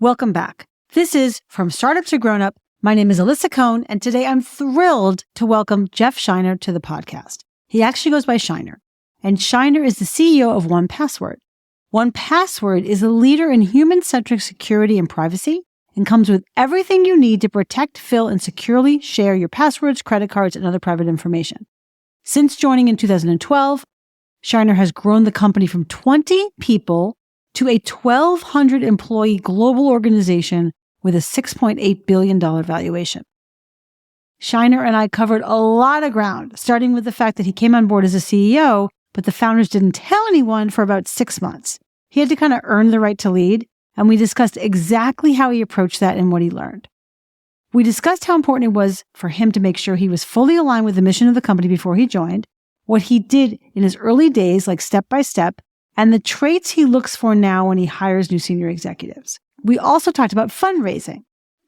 Welcome back. This is From Startup to Grown Up. My name is Alyssa Cohn, and today I'm thrilled to welcome Jeff Scheiner to the podcast. He actually goes by Scheiner, and Scheiner is the CEO of 1Password. 1Password is a leader in human-centric security and privacy and comes with everything you need to protect, fill, and securely share your passwords, credit cards, and other private information. Since joining in 2012, Scheiner has grown the company from 20 people to a 1,200 employee global organization with a $6.8 billion valuation. Scheiner and I covered a lot of ground, starting with the fact that he came on board as a CEO, but the founders didn't tell anyone for about 6 months. He had to kind of earn the right to lead, and we discussed exactly how he approached that and what he learned. We discussed how important it was for him to make sure he was fully aligned with the mission of the company before he joined, what he did in his early days, like step by step, and the traits he looks for now when he hires new senior executives. We also talked about fundraising.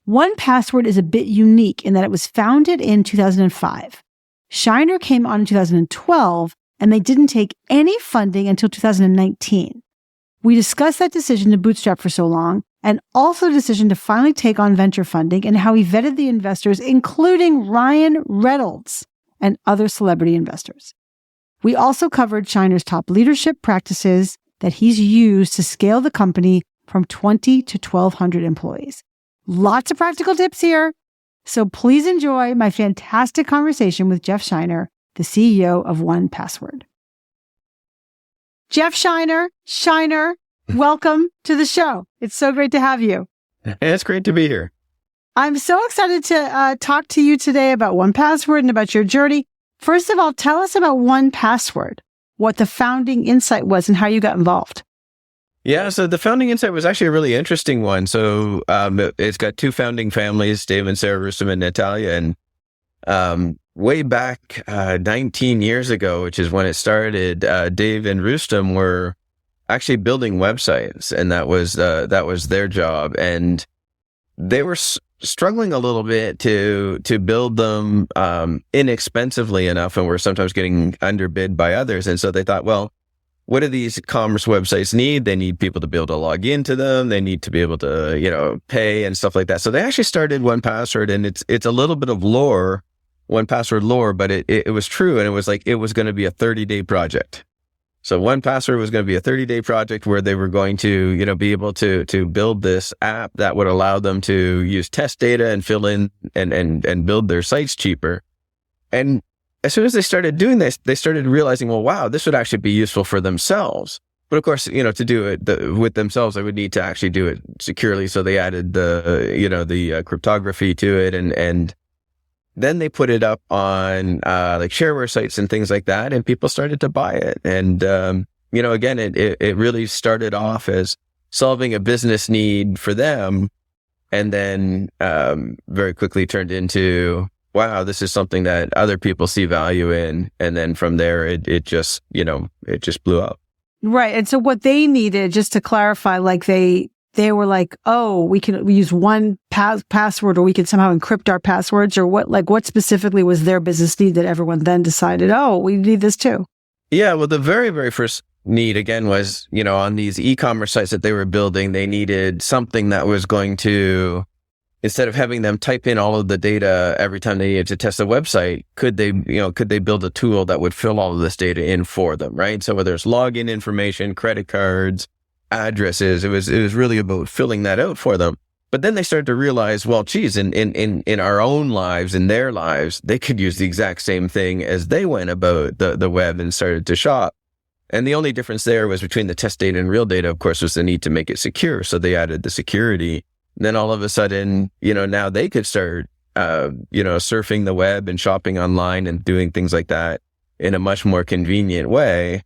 1Password is a bit unique in that it was founded in 2005. Scheiner came on in 2012, and they didn't take any funding until 2019. We discussed that decision to bootstrap for so long, and also the decision to finally take on venture funding and how he vetted the investors, including Ryan Reynolds and other celebrity investors. We also covered Scheiner's top leadership practices that he's used to scale the company from 20 to 1,200 employees. Lots of practical tips here. So please enjoy my fantastic conversation with Jeff Scheiner, the CEO of 1Password. Jeff Scheiner, welcome to the show. It's so great to have you. It's great to be here. I'm so excited to talk to you today about 1Password and about your journey. First of all, tell us about 1Password, what the founding insight was and how you got involved. Yeah, so the founding insight was actually a really interesting one. So it's got two founding families, Dave and Sarah Rustam and Natalia. And way back 19 years ago, which is when it started, Dave and Rustam were actually building websites, and that was their job. And they were struggling a little bit to build them inexpensively enough, and were sometimes getting underbid by others. And so they thought, well, what do these commerce websites need? They need people to be able to log into them. They need to be able to, pay and stuff like that. So they actually started 1Password, and it's a little bit of lore, 1Password lore, but it was true. And it was like, it was going to be a 30-day project. So 1Password was going to be a 30-day project where they were going to, be able to build this app that would allow them to use test data and fill in and build their sites cheaper. And as soon as they started doing this, they started realizing, well, wow, this would actually be useful for themselves. But of course, to do it with themselves, they would need to actually do it securely. So they added the cryptography to it, and then they put it up on like shareware sites and things like that, and people started to buy it. And again, it really started off as solving a business need for them, and then very quickly turned into, wow, this is something that other people see value in. And then from there, it just blew up. Right. And so what they needed, just to clarify, like they were like, oh, we use 1Password, or we can somehow encrypt our passwords, or what specifically was their business need that everyone then decided, oh, we need this too? Yeah. Well, the very, very first need again was, on these e-commerce sites that they were building, they needed something that was going to, instead of having them type in all of the data every time they needed to test a website, could they build a tool that would fill all of this data in for them, right? So whether it's login information, credit cards, addresses, it was really about filling that out for them. But then they started to realize, well, geez, in our own lives, in their lives, they could use the exact same thing as they went about the web and started to shop. And the only difference there was between the test data and real data, of course, was the need to make it secure. So they added the security. Then all of a sudden, now they could start, surfing the web and shopping online and doing things like that in a much more convenient way.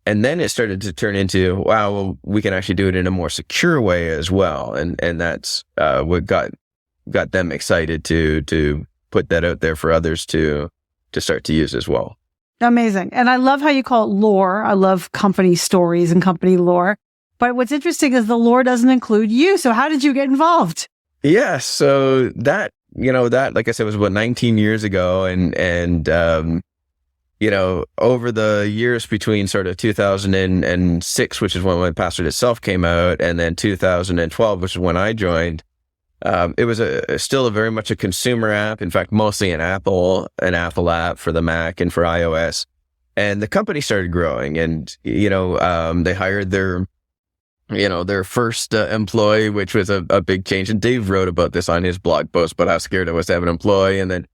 And then it started to turn into, wow, well, we can actually do it in a more secure way as well. And that's what got them excited to put that out there for others to start to use as well. Amazing. And I love how you call it lore. I love company stories and company lore. But what's interesting is the lore doesn't include you. So how did you get involved? Yeah. So that, like I said, was about 19 years ago. And over the years between sort of 2006, which is when 1Password itself came out, and then 2012, which is when I joined, it was still very much a consumer app. In fact, mostly an Apple app for the Mac and for iOS. And the company started growing, and they hired their first employee, which was a big change. And Dave wrote about this on his blog post, but how scared I was to have an employee. And then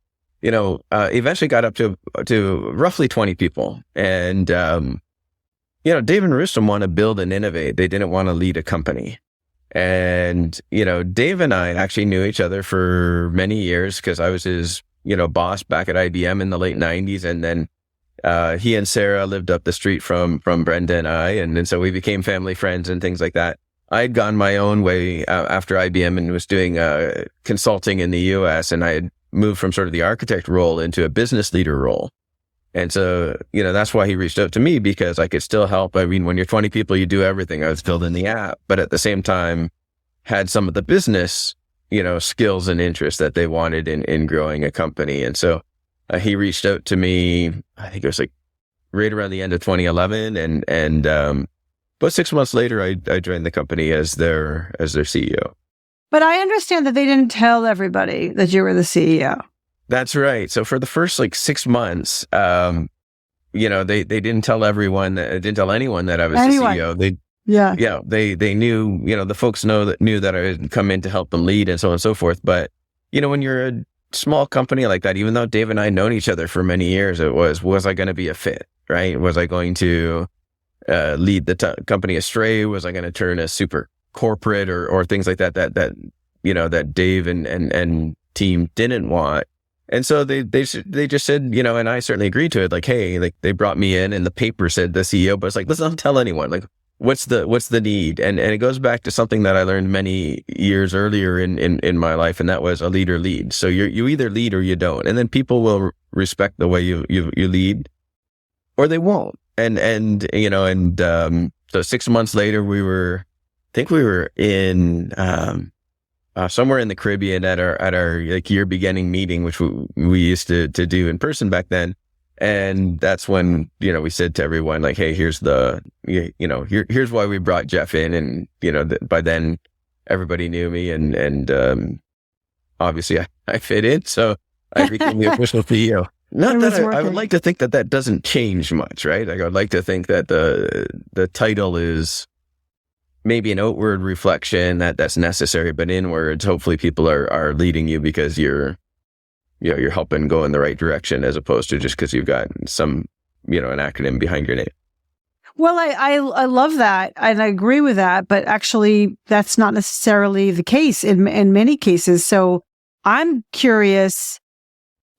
eventually got up to roughly 20 people. And, Dave and Rustam want to build and innovate. They didn't want to lead a company. And, Dave and I actually knew each other for many years because I was his, boss back at IBM in the late 90s. And then he and Sarah lived up the street from Brenda and I. And so we became family friends and things like that. I'd gone my own way after IBM and was doing consulting in the US, and I had moved from sort of the architect role into a business leader role. And so, that's why he reached out to me, because I could still help. I mean, when you're 20 people, you do everything. I was building the app, but at the same time had some of the business, skills and interests that they wanted in growing a company. And so he reached out to me, I think it was like right around the end of 2011. And about 6 months later, I joined the company as their CEO. But I understand that they didn't tell everybody that you were the CEO. That's right. So for the first 6 months, they didn't tell anyone that I was the CEO. They knew, the folks knew that I had come in to help them lead and so on and so forth. But, when you're a small company like that, even though Dave and I had known each other for many years, it was I going to be a fit, right? Was I going to lead the company astray? Was I going to turn a super corporate or things like that Dave and team didn't want? And so they just said, and I certainly agreed to it. Like, hey, they brought me in and the paper said the CEO, but it's like, let's not tell anyone. Like, what's the need? And it goes back to something that I learned many years earlier in my life, and that was a leader leads. So you either lead or you don't, and then people will respect the way you lead, or they won't. So 6 months later, I think we were in somewhere in the Caribbean at our year beginning meeting, which we used to do in person back then. And that's when, we said to everyone, like, hey, here's here's why we brought Jeff in. And, by then everybody knew me and obviously I fit in. So I became the official CEO. Not that I would like to think that doesn't change much, right? Like, I would like to think that the title is maybe an outward reflection that's necessary, but inwards, hopefully people are leading you because you're helping go in the right direction, as opposed to just because you've got some, an acronym behind your name. Well, I love that, and I agree with that, but actually that's not necessarily the case in many cases. So I'm curious,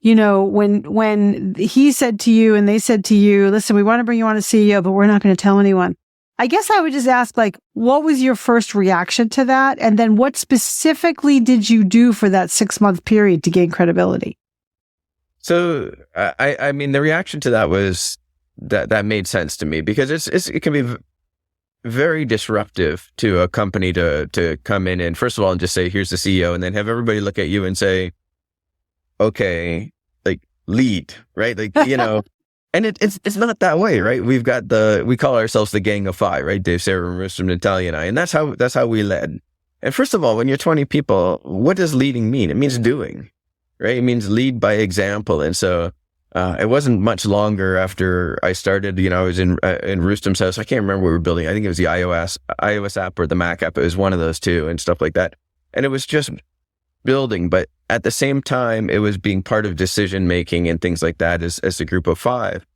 when he said to you and they said to you, listen, we want to bring you on as CEO, but we're not going to tell anyone. I guess I would just ask, what was your first reaction to that? And then what specifically did you do for that 6-month period to gain credibility? So, I mean, the reaction to that was that made sense to me, because it can be very disruptive to a company to come in and, first of all, just say, here's the CEO, and then have everybody look at you and say, okay, lead, right? And it's not that way, right? We call ourselves the Gang of Five, right? Dave, Sarah, Rustam, Natalia, and I, and that's how we led. And first of all, when you're 20 people, what does leading mean? It means doing, right? It means lead by example. And so it wasn't much longer after I started. I was in Rustam's house. I can't remember what we were building. I think it was the iOS app or the Mac app. It was one of those two and stuff like that. And it was just building, but at the same time, it was being part of decision making and things like that as a group of five.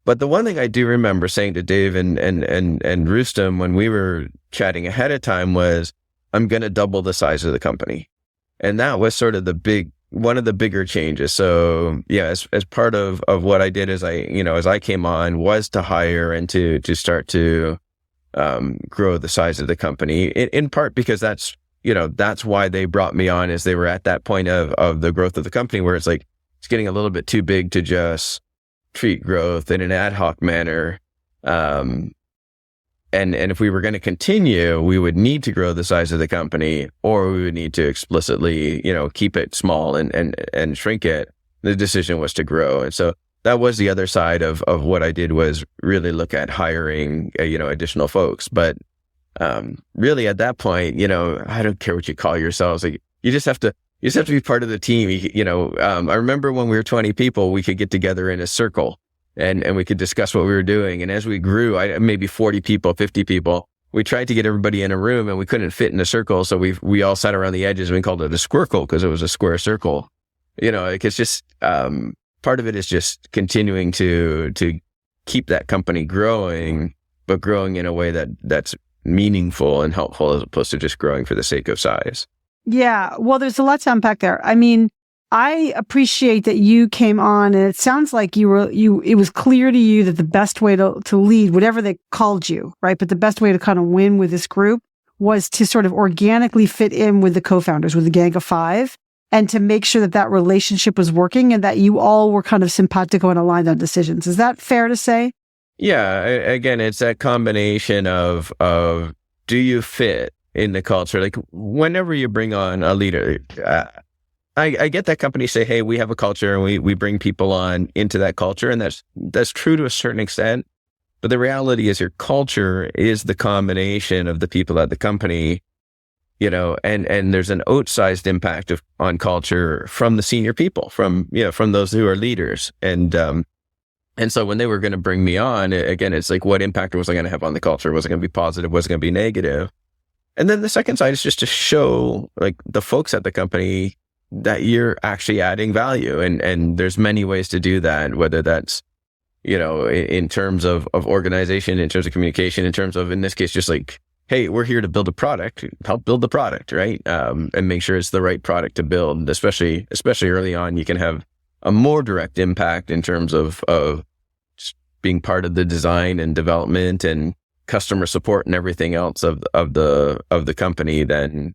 But the one thing I do remember saying to Dave and Rustam when we were chatting ahead of time was, I'm going to double the size of the company. And that was sort of one of the bigger changes. So yeah, as part of what I did as I came on, was to hire and to start to grow the size of the company, in part because that's why they brought me on, is they were at that point of the growth of the company where it's getting a little bit too big to just treat growth in an ad hoc manner. And if we were going to continue, we would need to grow the size of the company, or we would need to explicitly, keep it small and shrink it. The decision was to grow. And so that was the other side of what I did, was really look at hiring, additional folks. But really at that point, I don't care what you call yourselves. Like, you just have to be part of the team. I remember when we were 20 people, we could get together in a circle and we could discuss what we were doing. And as we grew, maybe 40 people, 50 people, we tried to get everybody in a room and we couldn't fit in a circle. So we all sat around the edges and we called it a squircle because it was a square circle. It's just, part of it is just continuing to keep that company growing, but growing in a way that's meaningful and helpful, as opposed to just growing for the sake of size. Yeah. Well, there's a lot to unpack there. I mean, I appreciate that you came on, and it sounds like it was clear to you that the best way to lead, whatever they called you, right? But the best way to kind of win with this group was to sort of organically fit in with the co-founders, with the gang of five, and to make sure that relationship was working and that you all were kind of simpatico and aligned on decisions. Is that fair to say? Yeah. Again, it's that combination of do you fit in the culture? Like, whenever you bring on a leader, I get that companies say, hey, we have a culture and we bring people on into that culture. And that's true to a certain extent. But the reality is your culture is the combination of the people at the company, and there's an outsized impact on culture from the senior people, from those who are leaders. And so when they were going to bring me on, again, it's like, what impact was I going to have on the culture? Was it going to be positive? Was it going to be negative? And then the second side is just to show, like, the folks at the company that you're actually adding value. And there's many ways to do that, whether that's, in terms of organization, in terms of communication, in terms of, in this case, just like, hey, we're here to build a product, help build the product, right? And make sure it's the right product to build. Especially early on, you can have a more direct impact in terms of just being part of the design and development and customer support and everything else of the company than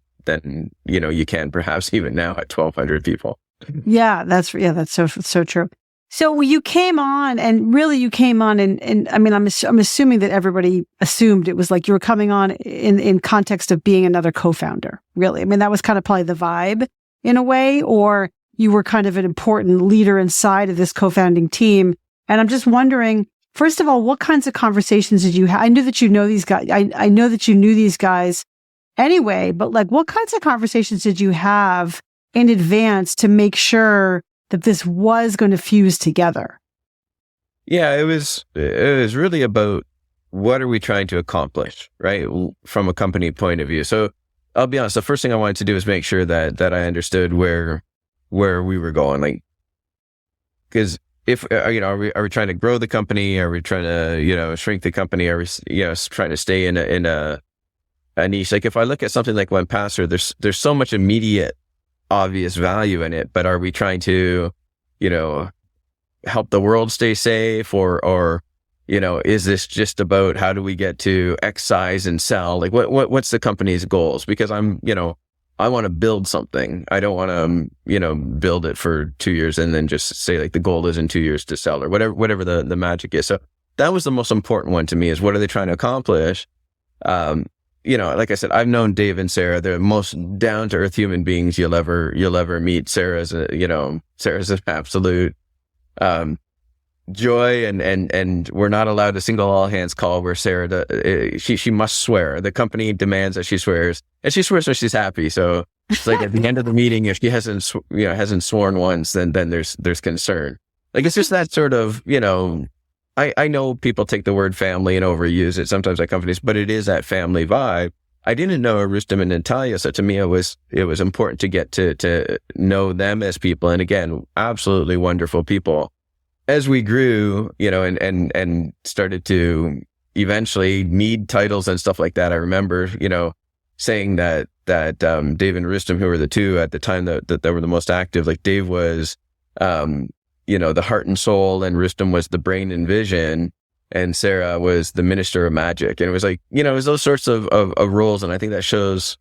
you can perhaps even now at 1,200 people. Yeah, that's so true. So you came on, and I mean, I'm assuming that everybody assumed it was like you were coming on in context of being another co-founder. Really, I mean, that was kind of probably the vibe in a way, or you were kind of an important leader inside of this co-founding team. And I'm just wondering, first of all, what kinds of conversations did you have? I knew that you know these guys. I know that you knew these guys anyway, but like, what kinds of conversations did you have in advance to make sure that this was going to fuse together? Yeah, it was really about, what are we trying to accomplish, right? From a company point of view. So I'll be honest, the first thing I wanted to do is make sure that I understood where we were going. Like, because if, are we trying to grow the company? Are we trying to, shrink the company? Are we, trying to stay in a niche? Like, if I look at something like 1Password, there's so much immediate, obvious value in it, but are we trying to, help the world stay safe, or is this just about how do we get to X size and sell? Like, what's the company's goals? Because I want to build something. I don't want to, build it for 2 years and then just say, like, the goal is in 2 years to sell, or whatever the magic is. So that was the most important one to me, is what are they trying to accomplish? Like I said, I've known Dave and Sarah. They're the most down to earth human beings you'll ever meet. Sarah's an absolute joy, and we're not allowed a single all hands call where Sarah she must swear. The company demands that she swears, and she swears when she's happy. So it's like at the end of the meeting, if she hasn't sworn once, then there's concern. Like, it's just that sort of, I know people take the word family and overuse it sometimes at companies, but it is that family vibe. I didn't know Rustam and Natalia, so to me it was important to get to know them as people. And again, absolutely wonderful people. As we grew, and started to eventually need titles and stuff like that, I remember, saying that Dave and Rustam, who were the two at the time that were the most active, like, Dave was the heart and soul, and Rustam was the brain and vision, and Sarah was the minister of magic. And it was like, it was those sorts of roles. And I think that shows,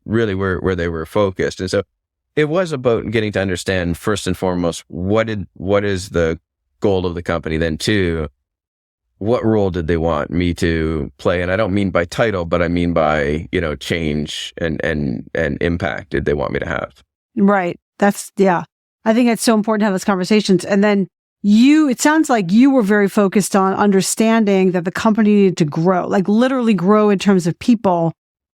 really where they were focused. And so it was about getting to understand, first and foremost, what is the goal of the company? Then two, what role did they want me to play? And I don't mean by title, but I mean by, change and impact did they want me to have? Right. I think it's so important to have those conversations. And then it sounds like you were very focused on understanding that the company needed to grow, like literally grow in terms of people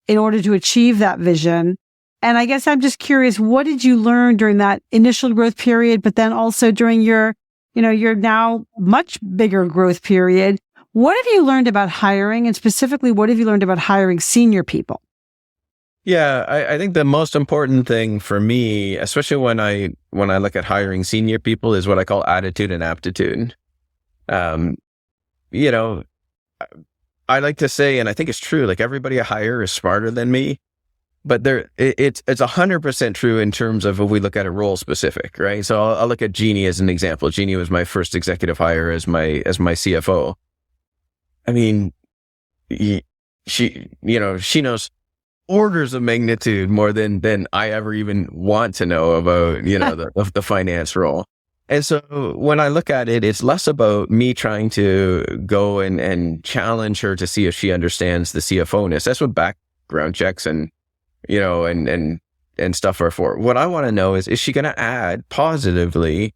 in order to achieve that vision. And I guess I'm just curious, what did you learn during that initial growth period, but then also during your now much bigger growth period? What have you learned about hiring, and specifically, what have you learned about hiring senior people? Yeah, I think the most important thing for me, especially when I look at hiring senior people, is what I call attitude and aptitude. You know, I like to say, and I think it's true, like everybody I hire is smarter than me, but it's 100% true in terms of if we look at a role specific, right? So I'll look at Jeannie as an example. Jeannie was my first executive hire as my CFO. I mean, she knows orders of magnitude more than I ever even want to know about, the finance role. And so when I look at it, it's less about me trying to go and challenge her to see if she understands the CFO-ness. That's what background checks and stuff are for. What I want to know is she going to add positively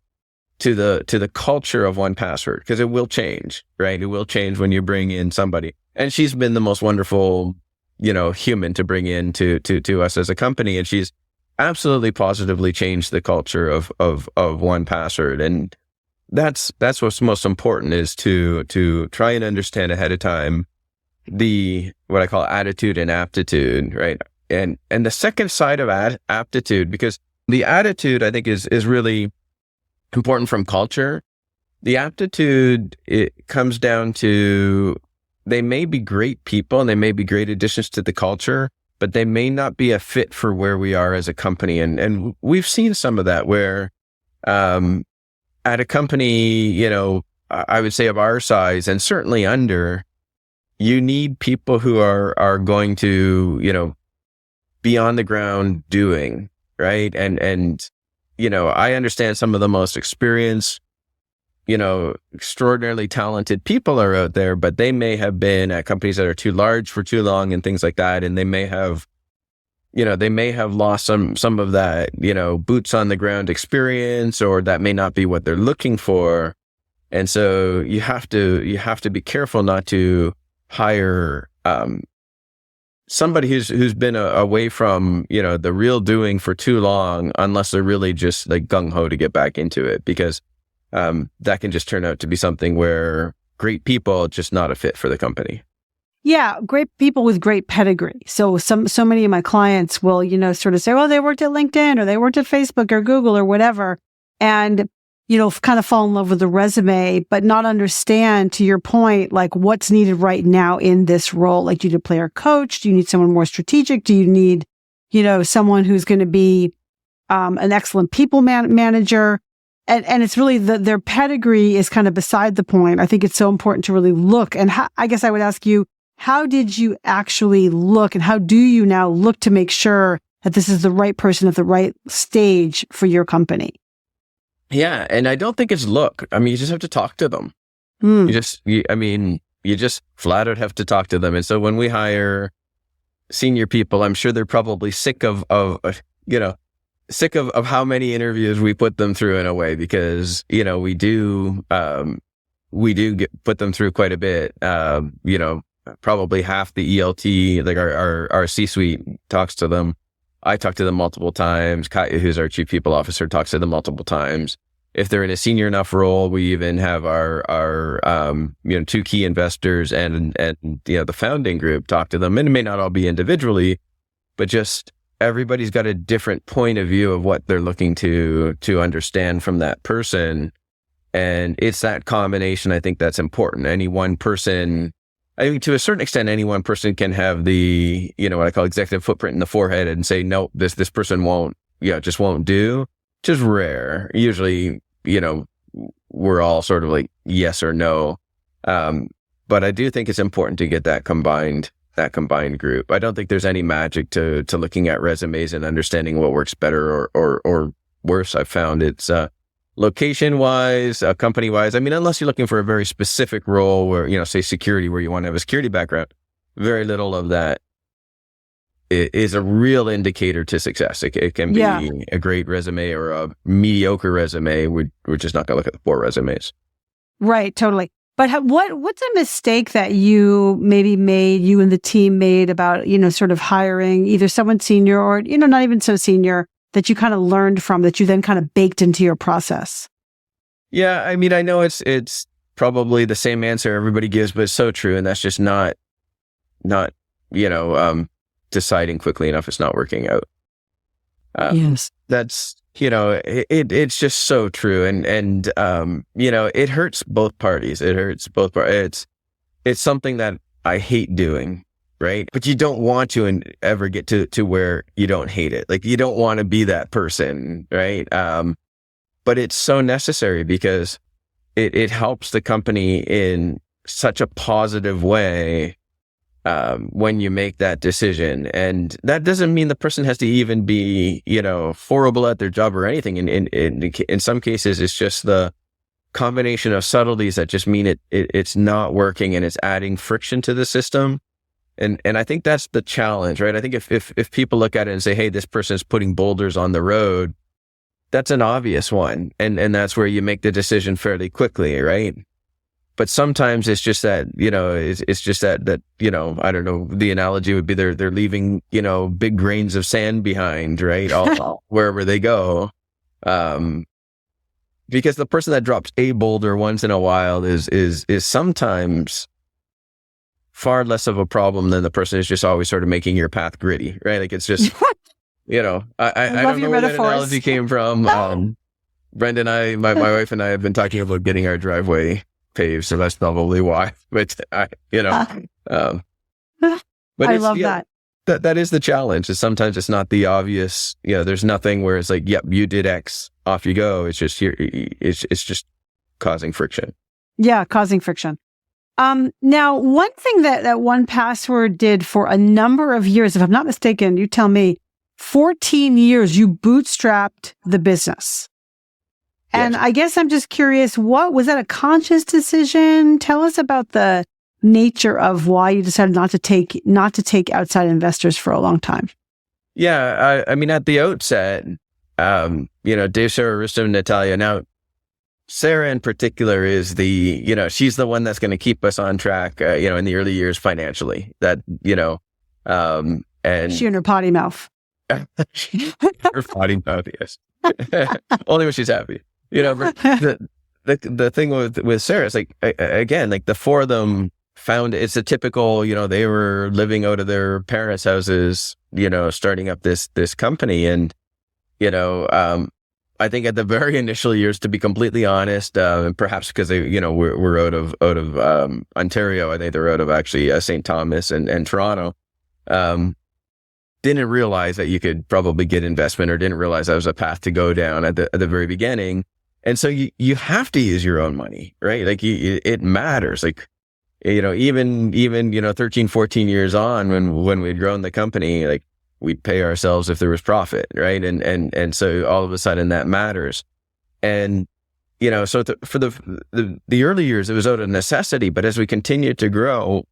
to the culture of 1Password? Because it will change, right? It will change when you bring in somebody. And she's been the most wonderful human to bring in to us as a company. And she's absolutely positively changed the culture of 1Password. And that's what's most important, is to try and understand ahead of time what I call attitude and aptitude, right? And the second side of aptitude, because the attitude I think is really important from culture. The aptitude, it comes down to, they may be great people and they may be great additions to the culture, but they may not be a fit for where we are as a company. And we've seen some of that where, at a company, I would say of our size and certainly under, you need people who are going to, be on the ground doing, right? And I understand some of the most experienced, extraordinarily talented people are out there, but they may have been at companies that are too large for too long and things like that. And they may have, lost some of that, boots on the ground experience, or that may not be what they're looking for. And so you have to be careful not to hire, somebody who's been away from, the real doing for too long, unless they're really just like gung-ho to get back into it, because that can just turn out to be something where great people, just not a fit for the company. Yeah, great people with great pedigree. So many of my clients will, sort of say, well, they worked at LinkedIn or they worked at Facebook or Google or whatever, and kind of fall in love with the resume, but not understand, to your point, like what's needed right now in this role. Like, do you need a player coach? Do you need someone more strategic? Do you need, someone who's going to be an excellent people manager? And it's really their pedigree is kind of beside the point. I think it's so important to really look. And I guess I would ask you, how did you actually look, and how do you now look to make sure that this is the right person at the right stage for your company? Yeah. And I don't think it's look. I mean, you just have to talk to them. You just flat out have to talk to them. And so when we hire senior people, I'm sure they're probably sick of how many interviews we put them through in a way, because, we do put them through quite a bit. Probably half the ELT, like our C-suite, talks to them. I talk to them multiple times. Katya, who's our chief people officer, talks to them multiple times. If they're in a senior enough role, we even have our two key investors and the founding group talk to them. And it may not all be individually, but just everybody's got a different point of view of what they're looking to understand from that person. And it's that combination, I think, that's important. Any one person, I think to a certain extent, any one person can have the, what I call executive footprint in the forehead and say, no, this person won't, just won't do. Which is rare. Usually, we're all sort of like yes or no. But I do think it's important to get that combined group. I don't think there's any magic to looking at resumes and understanding what works better or worse. I've found it's location wise, company wise. I mean, unless you're looking for a very specific role where, say security, where you want to have a security background, very little of that is a real indicator to success. It can be a great resume or a mediocre resume. We're just not going to look at the poor resumes. Right, totally. But what's a mistake that you maybe made, you and the team made about, sort of hiring either someone senior or, not even so senior, that you kind of learned from, that you then kind of baked into your process? Yeah, I mean, I know it's probably the same answer everybody gives, but it's so true. And that's just not deciding quickly enough. It's not working out. Yes. That's, it's just so true. And it hurts both parties. It's something that I hate doing, right? But you don't want to ever get to where you don't hate it. Like, you don't want to be that person, right? But it's so necessary because it helps the company in such a positive way when you make that decision. And that doesn't mean the person has to even be, horrible at their job or anything. In some cases, it's just the combination of subtleties that just mean it's not working and it's adding friction to the system. And I think that's the challenge, right? I think if people look at it and say, hey, this person is putting boulders on the road, that's an obvious one. And that's where you make the decision fairly quickly, right? But sometimes it's just that, it's just that, I don't know, the analogy would be they're leaving, big grains of sand behind, right? All wherever they go. Because the person that drops a boulder once in a while is sometimes far less of a problem than the person who's just always sort of making your path gritty, right? Like, it's just, I don't know where that analogy came from. Brenda and I, my wife and I have been talking about getting our driveway paved, so that's probably why. But but I love that. That is the challenge. Is sometimes it's not the obvious. There's nothing where it's like, yep, you did X, off you go. It's just here. It's just causing friction. Yeah, causing friction. Now, one thing that 1Password did for a number of years, if I'm not mistaken, you tell me, 14 years, you bootstrapped the business. And I guess I'm just curious, was that a conscious decision? Tell us about the nature of why you decided not to take outside investors for a long time. Yeah, I mean, at the outset, Dave, Sarah, Rustam, Natalia. Now, Sarah in particular is she's the one that's going to keep us on track, in the early years financially. That, and she and her potty mouth. Her potty mouth, yes. Only when she's happy. The thing with Sarah is like, again, like the four of them found it's a typical, they were living out of their parents' houses, starting up this company. And, I think at the very initial years, to be completely honest, and perhaps because they, we're out of Ontario, I think they're out of actually St. Thomas and Toronto, didn't realize that you could probably get investment, or didn't realize that was a path to go down at the very beginning. And so you have to use your own money, right? Like it matters. Like, even 13, 14 years on when we'd grown the company, like we'd pay ourselves if there was profit, right? And so all of a sudden that matters. And, so for the early years, it was out of necessity. But as we continued to grow,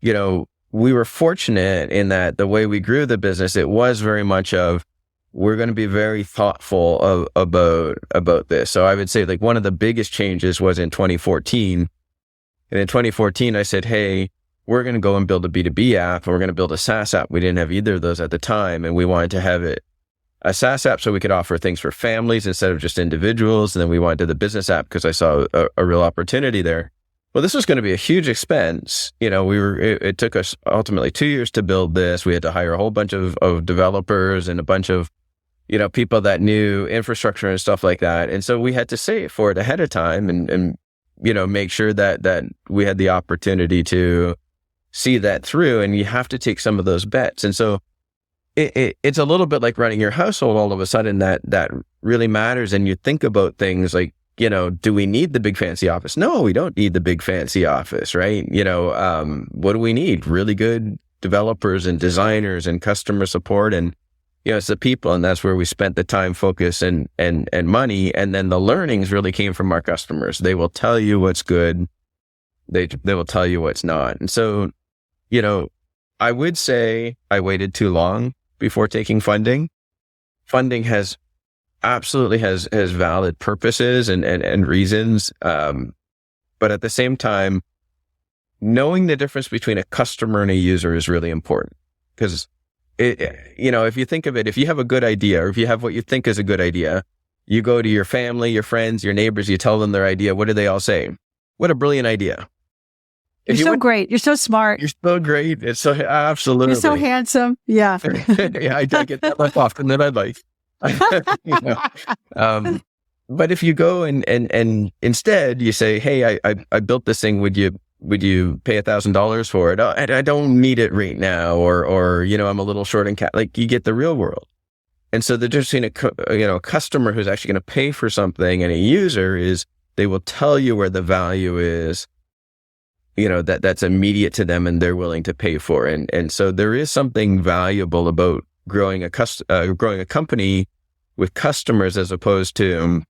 we were fortunate in that the way we grew the business, it was very much of, we're going to be very thoughtful about this. So I would say like one of the biggest changes was in 2014. And in 2014, I said, hey, we're going to go and build a B2B app, and we're going to build a SaaS app. We didn't have either of those at the time. And we wanted to have it a SaaS app so we could offer things for families instead of just individuals. And then we wanted to do the business app because I saw a real opportunity there. Well, this was going to be a huge expense. It took us ultimately 2 years to build this. We had to hire a whole bunch of developers and a bunch of, people that knew infrastructure and stuff like that. And so we had to save for it ahead of time and make sure that we had the opportunity to see that through. And you have to take some of those bets. And so it's a little bit like running your household. All of a sudden that really matters. And you think about things like, do we need the big fancy office? No, we don't need the big fancy office, right? What do we need? Really good developers and designers and customer support. And, it's the people. And that's where we spent the time, focus, and money. And then the learnings really came from our customers. They will tell you what's good. They will tell you what's not. And so, I would say I waited too long before taking funding. Funding absolutely has valid purposes and reasons. But at the same time, knowing the difference between a customer and a user is really important, because if you think of it, if you have a good idea, or if you have what you think is a good idea, you go to your family, your friends, your neighbors, you tell them their idea. What do they all say? What a brilliant idea. You're so great. You're so smart. You're so great. It's so absolutely. You're so handsome. Yeah. Yeah, I get that much often than I'd like. But if you go and instead you say, hey, I built this thing. Would you pay $1,000 for it? I don't need it right now. Or I'm a little short in cash. Like, you get the real world. And so the difference between a customer who's actually going to pay for something and a user is they will tell you where the value is, that's immediate to them and they're willing to pay for. And so there is something valuable about growing a company with customers, as opposed to,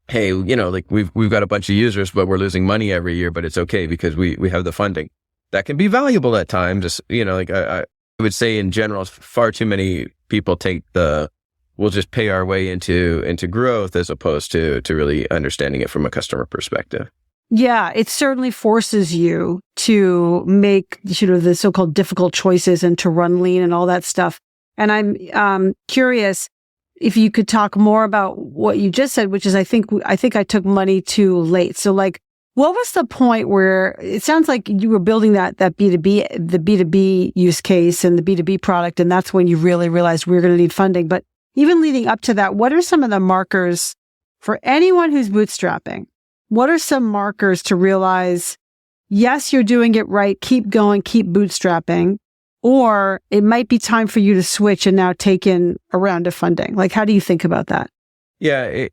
hey, we've got a bunch of users, but we're losing money every year, but it's okay because we have the funding. That can be valuable at times. I would say in general, far too many people take we'll just pay our way into growth, as opposed to really understanding it from a customer perspective. Yeah, it certainly forces you to make the so-called difficult choices and to run lean and all that stuff. And I'm curious if you could talk more about what you just said, which is I think I took money too late. So what was the point where it sounds like you were building that B2B, the B2B use case and the B2B product, and that's when you really realized we're going to need funding. But even leading up to that, what are some of the markers for anyone who's bootstrapping? What are some markers to realize, yes, you're doing it right, keep going, keep bootstrapping, or it might be time for you to switch and now take in a round of funding? How do you think about that? Yeah,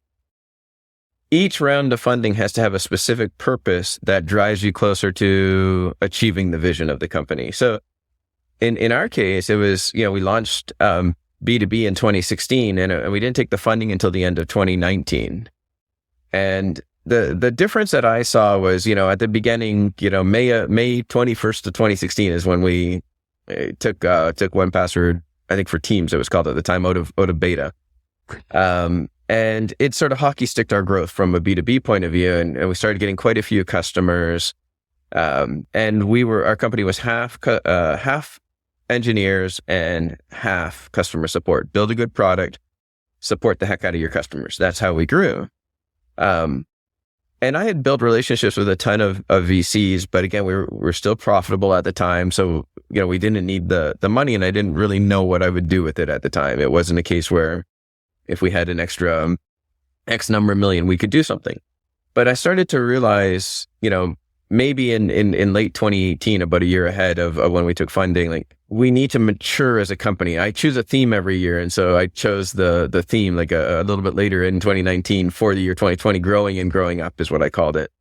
each round of funding has to have a specific purpose that drives you closer to achieving the vision of the company. So in our case, it was, we launched B2B in 2016, and we didn't take the funding until the end of 2019. And the difference that I saw was, at the beginning, May 21st of 2016 is when we took 1Password, I think for Teams, it was called at the time, out of beta. And it sort of hockey sticked our growth from a B2B point of view. And we started getting quite a few customers. And our company was half engineers and half customer support. Build a good product, support the heck out of your customers. That's how we grew. And I had built relationships with a ton of VCs, but again, we were still profitable at the time. So, we didn't need the money, and I didn't really know what I would do with it at the time. It wasn't a case where if we had an extra X number of million, we could do something. But I started to realize, maybe in late 2018, about a year ahead of when we took funding, we need to mature as a company. I choose a theme every year. And so I chose the theme a little bit later in 2019 for the year 2020, growing and growing up is what I called it.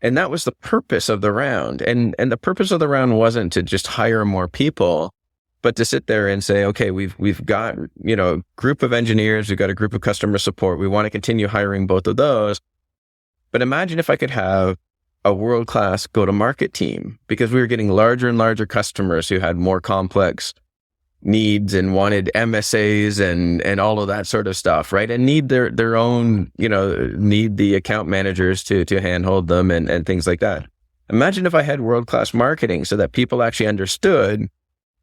And that was the purpose of the round. And the purpose of the round wasn't to just hire more people, but to sit there and say, okay, we've got, a group of engineers, we've got a group of customer support. We want to continue hiring both of those. But imagine if I could have a world-class go-to-market team, because we were getting larger and larger customers who had more complex needs and wanted MSAs and all of that sort of stuff, right? And need their own, need the account managers to handhold them and things like that. Imagine if I had world-class marketing so that people actually understood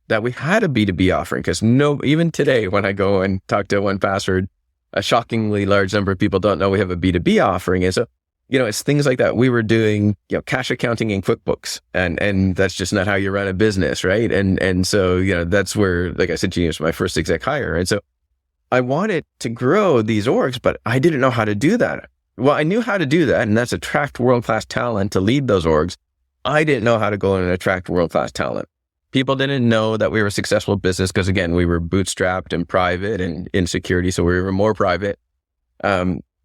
that we had a B2B offering, because even today when I go and talk to 1Password, a shockingly large number of people don't know we have a B2B offering. And so, it's things like that. We were doing, cash accounting in QuickBooks, and that's just not how you run a business, right? And so, that's where, like I said to you, it's my first exec hire. And so I wanted to grow these orgs, but I didn't know how to do that. Well, I knew how to do that, and that's attract world-class talent to lead those orgs. I didn't know how to go and attract world-class talent. People didn't know that we were a successful business because, again, we were bootstrapped and private and in security, so we were more private.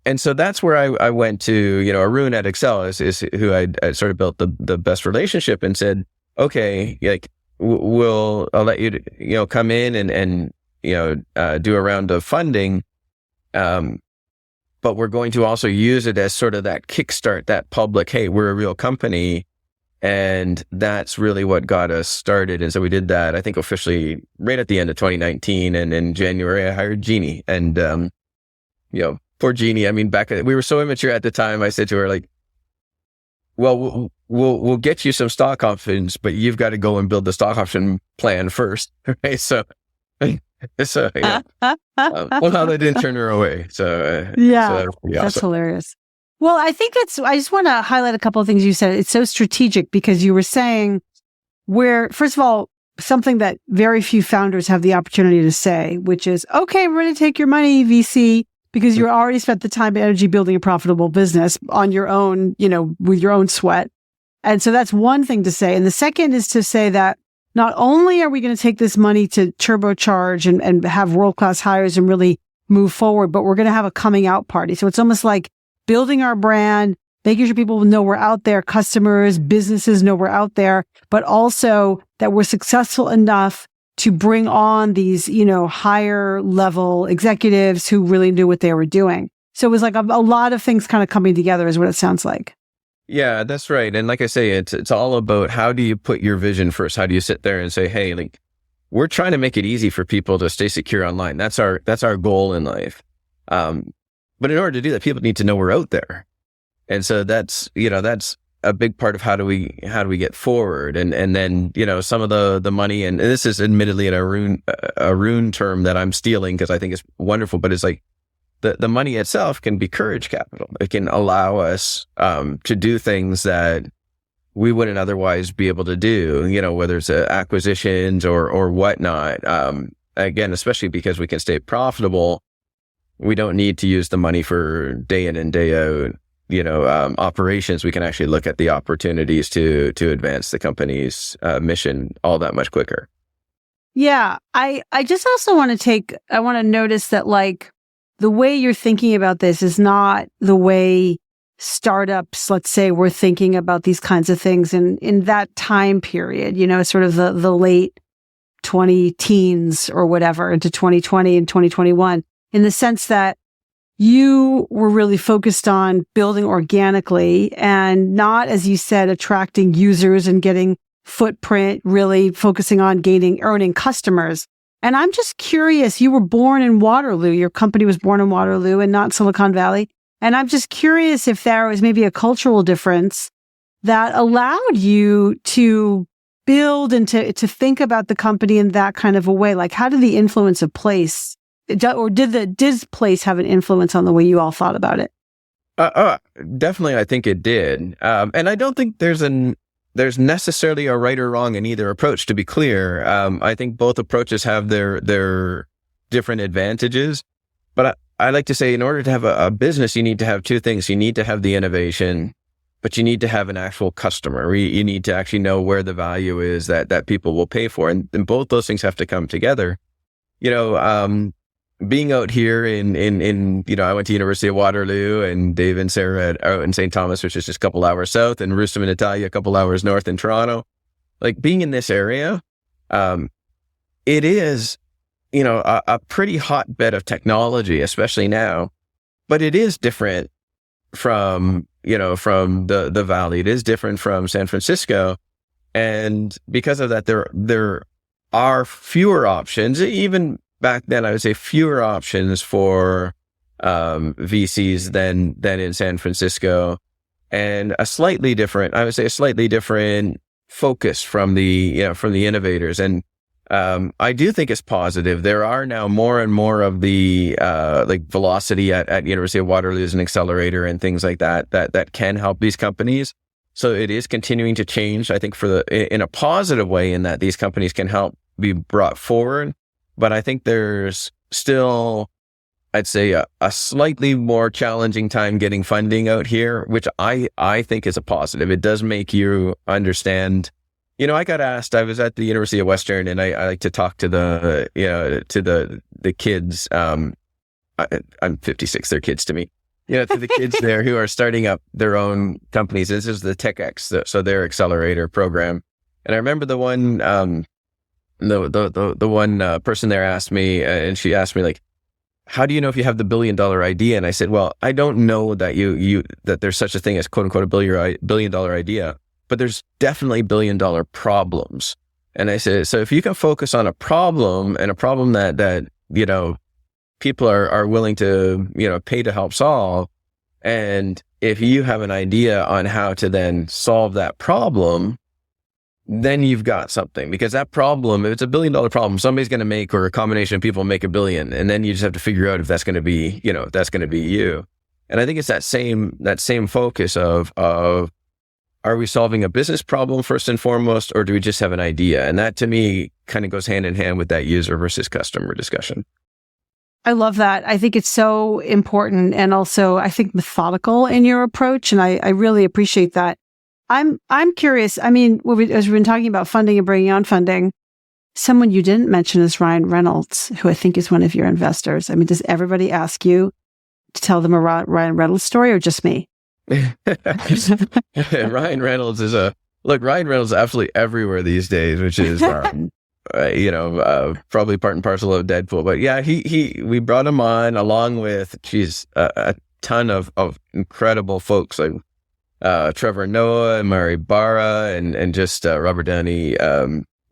And so that's where I went to, Arun at Excel is who I sort of built the best relationship, and said, okay, I'll let you, come in and do a round of funding. But we're going to also use it as sort of that kickstart, that public, hey, we're a real company. And that's really what got us started. And so we did that, I think, officially right at the end of 2019. And in January, I hired Jeannie. And, poor Jeannie. I mean, we were so immature at the time. I said to her, like, well, we'll get you some stock options, but you've got to go and build the stock option plan first. Right. Well, how they didn't turn her away. That's hilarious. Well, I think I just want to highlight a couple of things you said. It's so strategic because you were saying first of all, something that very few founders have the opportunity to say, which is, okay, we're going to take your money, VC, because you already spent the time and energy building a profitable business on your own, with your own sweat. And so that's one thing to say. And the second is to say that not only are we going to take this money to turbocharge and have world-class hires and really move forward, but we're going to have a coming out party. So it's almost like building our brand, making sure people know we're out there, customers, businesses know we're out there, but also that we're successful enough to bring on these, higher level executives who really knew what they were doing. So it was like a lot of things kind of coming together is what it sounds like. Yeah, that's right. And like I say, it's all about how do you put your vision first? How do you sit there and say, hey, like, we're trying to make it easy for people to stay secure online. That's our goal in life. But in order to do that, people need to know we're out there. And so that's a big part of how do we get forward. And then, some of the money, and this is admittedly a Arun term that I'm stealing because I think it's wonderful, but it's like the money itself can be courage capital. It can allow us to do things that we wouldn't otherwise be able to do, whether it's acquisitions or whatnot. Again, especially because we can stay profitable, we don't need to use the money for day in and day out, operations. We can actually look at the opportunities to advance the company's mission all that much quicker. Yeah. I just also want to notice that, like, the way you're thinking about this is not the way startups, let's say, were thinking about these kinds of things in that time period, sort of the late 20-teens or whatever into 2020 and 2021, in the sense that you were really focused on building organically and not, as you said, attracting users and getting footprint, really focusing on earning customers. And I'm just curious, you were born in Waterloo. Your company was born in Waterloo and not Silicon Valley. And I'm just curious if there was maybe a cultural difference that allowed you to build and to think about the company in that kind of a way. Like, how did the influence of place, or did place have an influence on the way you all thought about it? Definitely, I think it did. And I don't think there's necessarily a right or wrong in either approach, to be clear. I think both approaches have their different advantages. But I like to say, in order to have a business, you need to have two things. You need to have the innovation, but you need to have an actual customer. You need to actually know where the value is that people will pay for. And both those things have to come together. Being out here in I went to University of Waterloo, and Dave and Sarah out in St. Thomas, which is just a couple hours south, and Rustam and Natalia a couple hours north in Toronto. Like, being in this area, it is, a pretty hotbed of technology, especially now, but it is different from the Valley. It is different from San Francisco. And because of that, there are fewer options, even back then, I would say fewer options for VCs than in San Francisco, and a slightly different focus from the innovators. And I do think it's positive. There are now more and more of the Velocity at University of Waterloo as an accelerator and things like that can help these companies. So it is continuing to change, I think, in a positive way, in that these companies can help be brought forward. But I think there's still, I'd say, a slightly more challenging time getting funding out here, which I think is a positive. It does make you understand. I got asked, I was at the University of Western, and I like to talk to the kids. I'm 56, they're kids to me. To the kids there who are starting up their own companies. This is the TechX, so their accelerator program. And I remember the one, the one person there asked me, and she asked me, like, how do you know if you have the $1 billion idea? And I said, well, I don't know that that there's such a thing as quote unquote $1 billion idea, but there's definitely billion-dollar problems. And I say, so if you can focus on a problem, and a problem that people are willing to, pay to help solve, and if you have an idea on how to then solve that problem, then you've got something. Because that problem, if it's $1 billion problem, somebody's going to make, or a combination of people make $1 billion. And then you just have to figure out if that's going to be, if that's going to be you. And I think it's that same focus of are we solving a business problem first and foremost, or do we just have an idea? And that to me kind of goes hand in hand with that user versus customer discussion. I love that. I think it's so important, and also I think methodical in your approach. And I really appreciate that. I'm curious. I mean, as we've been talking about funding and bringing on funding, someone you didn't mention is Ryan Reynolds, who I think is one of your investors. I mean, does everybody ask you to tell them a Ryan Reynolds story, or just me? Ryan Reynolds is Ryan Reynolds is absolutely everywhere these days, which is, probably part and parcel of Deadpool. But yeah, we brought him on along with, a ton of incredible folks like Trevor Noah, Murray Barra, and just Robert Downey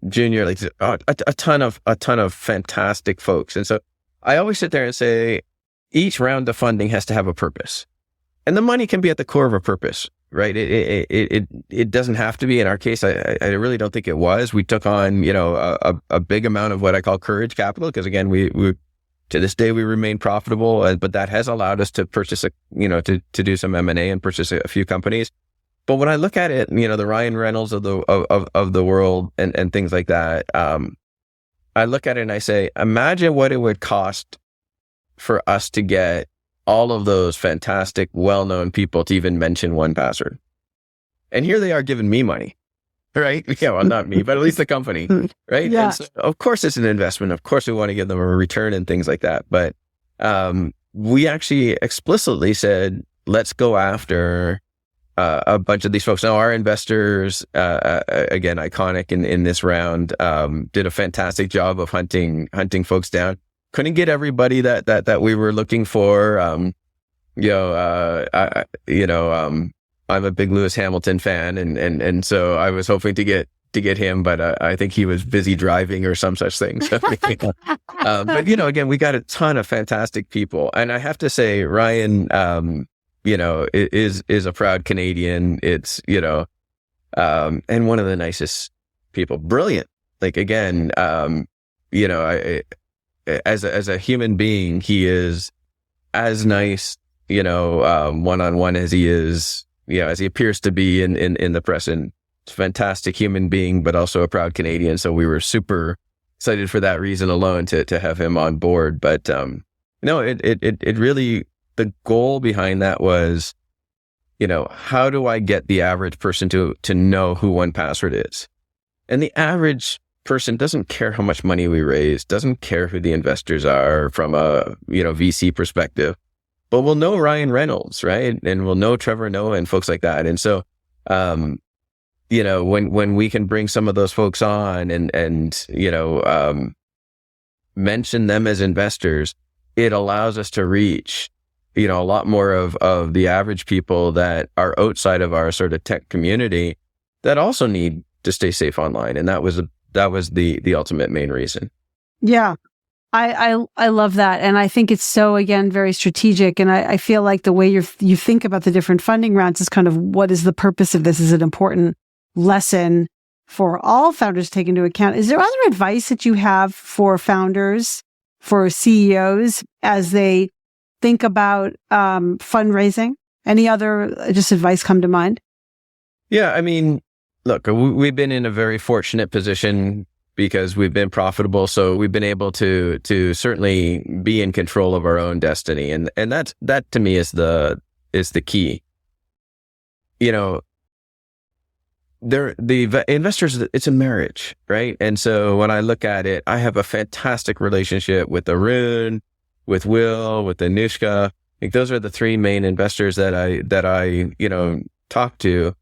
Jr. Like a ton of fantastic folks. And so I always sit there and say, each round of funding has to have a purpose, and the money can be at the core of a purpose, right? It doesn't have to be. In our case, I really don't think it was. We took on a big amount of what I call courage capital, because again, we to this day we remain profitable, but that has allowed us to purchase to do some M&A and purchase a few companies. But when I look at it, the Ryan Reynolds of the world and things like that, I look at it and I say, imagine what it would cost for us to get all of those fantastic, well-known people to even mention 1Password. And here they are giving me money, right? Yeah, well, not me, but at least the company, right? Yeah. And so, of course, it's an investment. Of course, we want to give them a return and things like that. But we actually explicitly said, let's go after a bunch of these folks. Now, our investors, again, iconic in this round, did a fantastic job of hunting folks down. Couldn't get everybody that we were looking for. I'm a big Lewis Hamilton fan, and so I was hoping to get him, but I think he was busy driving or some such thing. So, but again, we got a ton of fantastic people, and I have to say, Ryan, is a proud Canadian. It's and one of the nicest people, brilliant. Like again, as a human being, he is as nice, one-on-one as he is, as he appears to be in the press. And it's a fantastic human being, but also a proud Canadian. So we were super excited for that reason alone to have him on board. But it really, the goal behind that was, how do I get the average person to know who 1Password is? And the average person doesn't care how much money we raise, doesn't care who the investors are from a VC perspective, but we'll know Ryan Reynolds, right? And we'll know Trevor Noah and folks like that. And so, when we can bring some of those folks on and mention them as investors, it allows us to reach a lot more of the average people that are outside of our sort of tech community that also need to stay safe online. And that was the ultimate main reason. Yeah. I love that. And I think it's so, again, very strategic. And I feel like the way you think about the different funding rounds is kind of, what is the purpose of this, is an important lesson for all founders to take into account. Is there other advice that you have for founders, for CEOs, as they think about fundraising? Any other just advice come to mind? Yeah, I mean, look, we've been in a very fortunate position because we've been profitable. So we've been able to certainly be in control of our own destiny. And that to me is the key. The investors, it's a marriage, right? And so when I look at it, I have a fantastic relationship with Arun, with Will, with Anushka. Like those are the three main investors that I talk to.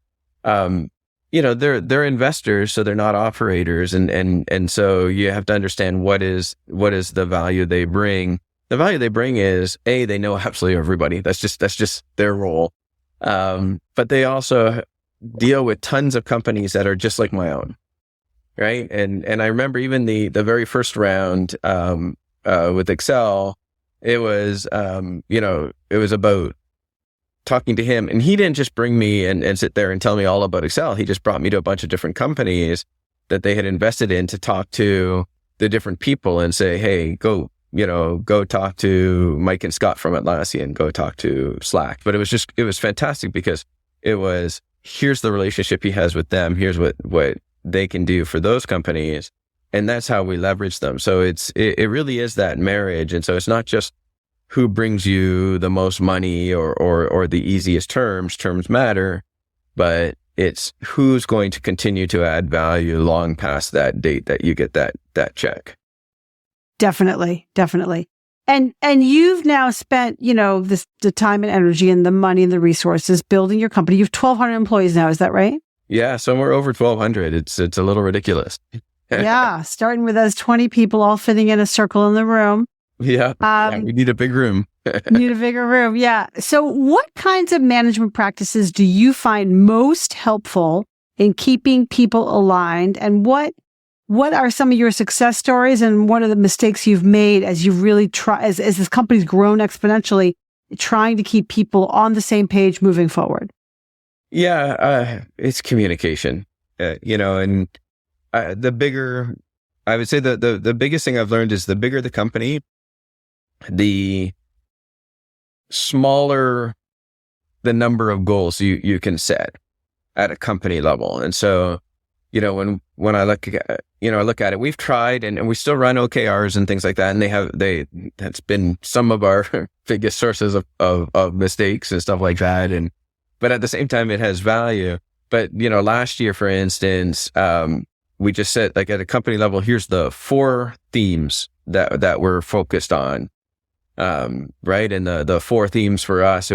They're investors, so they're not operators. And so you have to understand what is the value they bring. The value they bring is, they know absolutely everybody. That's just their role. But they also deal with tons of companies that are just like my own, right? And I remember even the very first round with Excel, it was it was about talking to him, and he didn't just bring me and sit there and tell me all about Excel. He just brought me to a bunch of different companies that they had invested in to talk to the different people and say, hey, go talk to Mike and Scott from Atlassian, go talk to Slack. But it was fantastic because it was, here's the relationship he has with them. Here's what they can do for those companies. And that's how we leverage them. So it really is that marriage. And so it's not just who brings you the most money or the easiest terms. Terms matter, but it's who's going to continue to add value long past that date that you get that check. Definitely. And you've now spent, the time and energy and the money and the resources building your company. You have 1,200 employees now. Is that right? Yeah. So we're over 1,200. It's a little ridiculous. Yeah. Starting with us 20 people all fitting in a circle in the room. Yeah. We need a big room. Need a bigger room. Yeah. So what kinds of management practices do you find most helpful in keeping people aligned? And what are some of your success stories, and what are the mistakes you've made as you really try, as this company's grown exponentially, trying to keep people on the same page moving forward? Yeah. It's communication, and the bigger, I would say the biggest thing I've learned is the bigger the company, the smaller the number of goals you can set at a company level. And so, when I look at it, we've tried and we still run OKRs and things like that. And that's been some of our biggest sources of mistakes and stuff like that. But at the same time, it has value. But, last year, for instance, we just said, like, at a company level, here's the 4 themes that we're focused on. Right. And the 4 themes for us,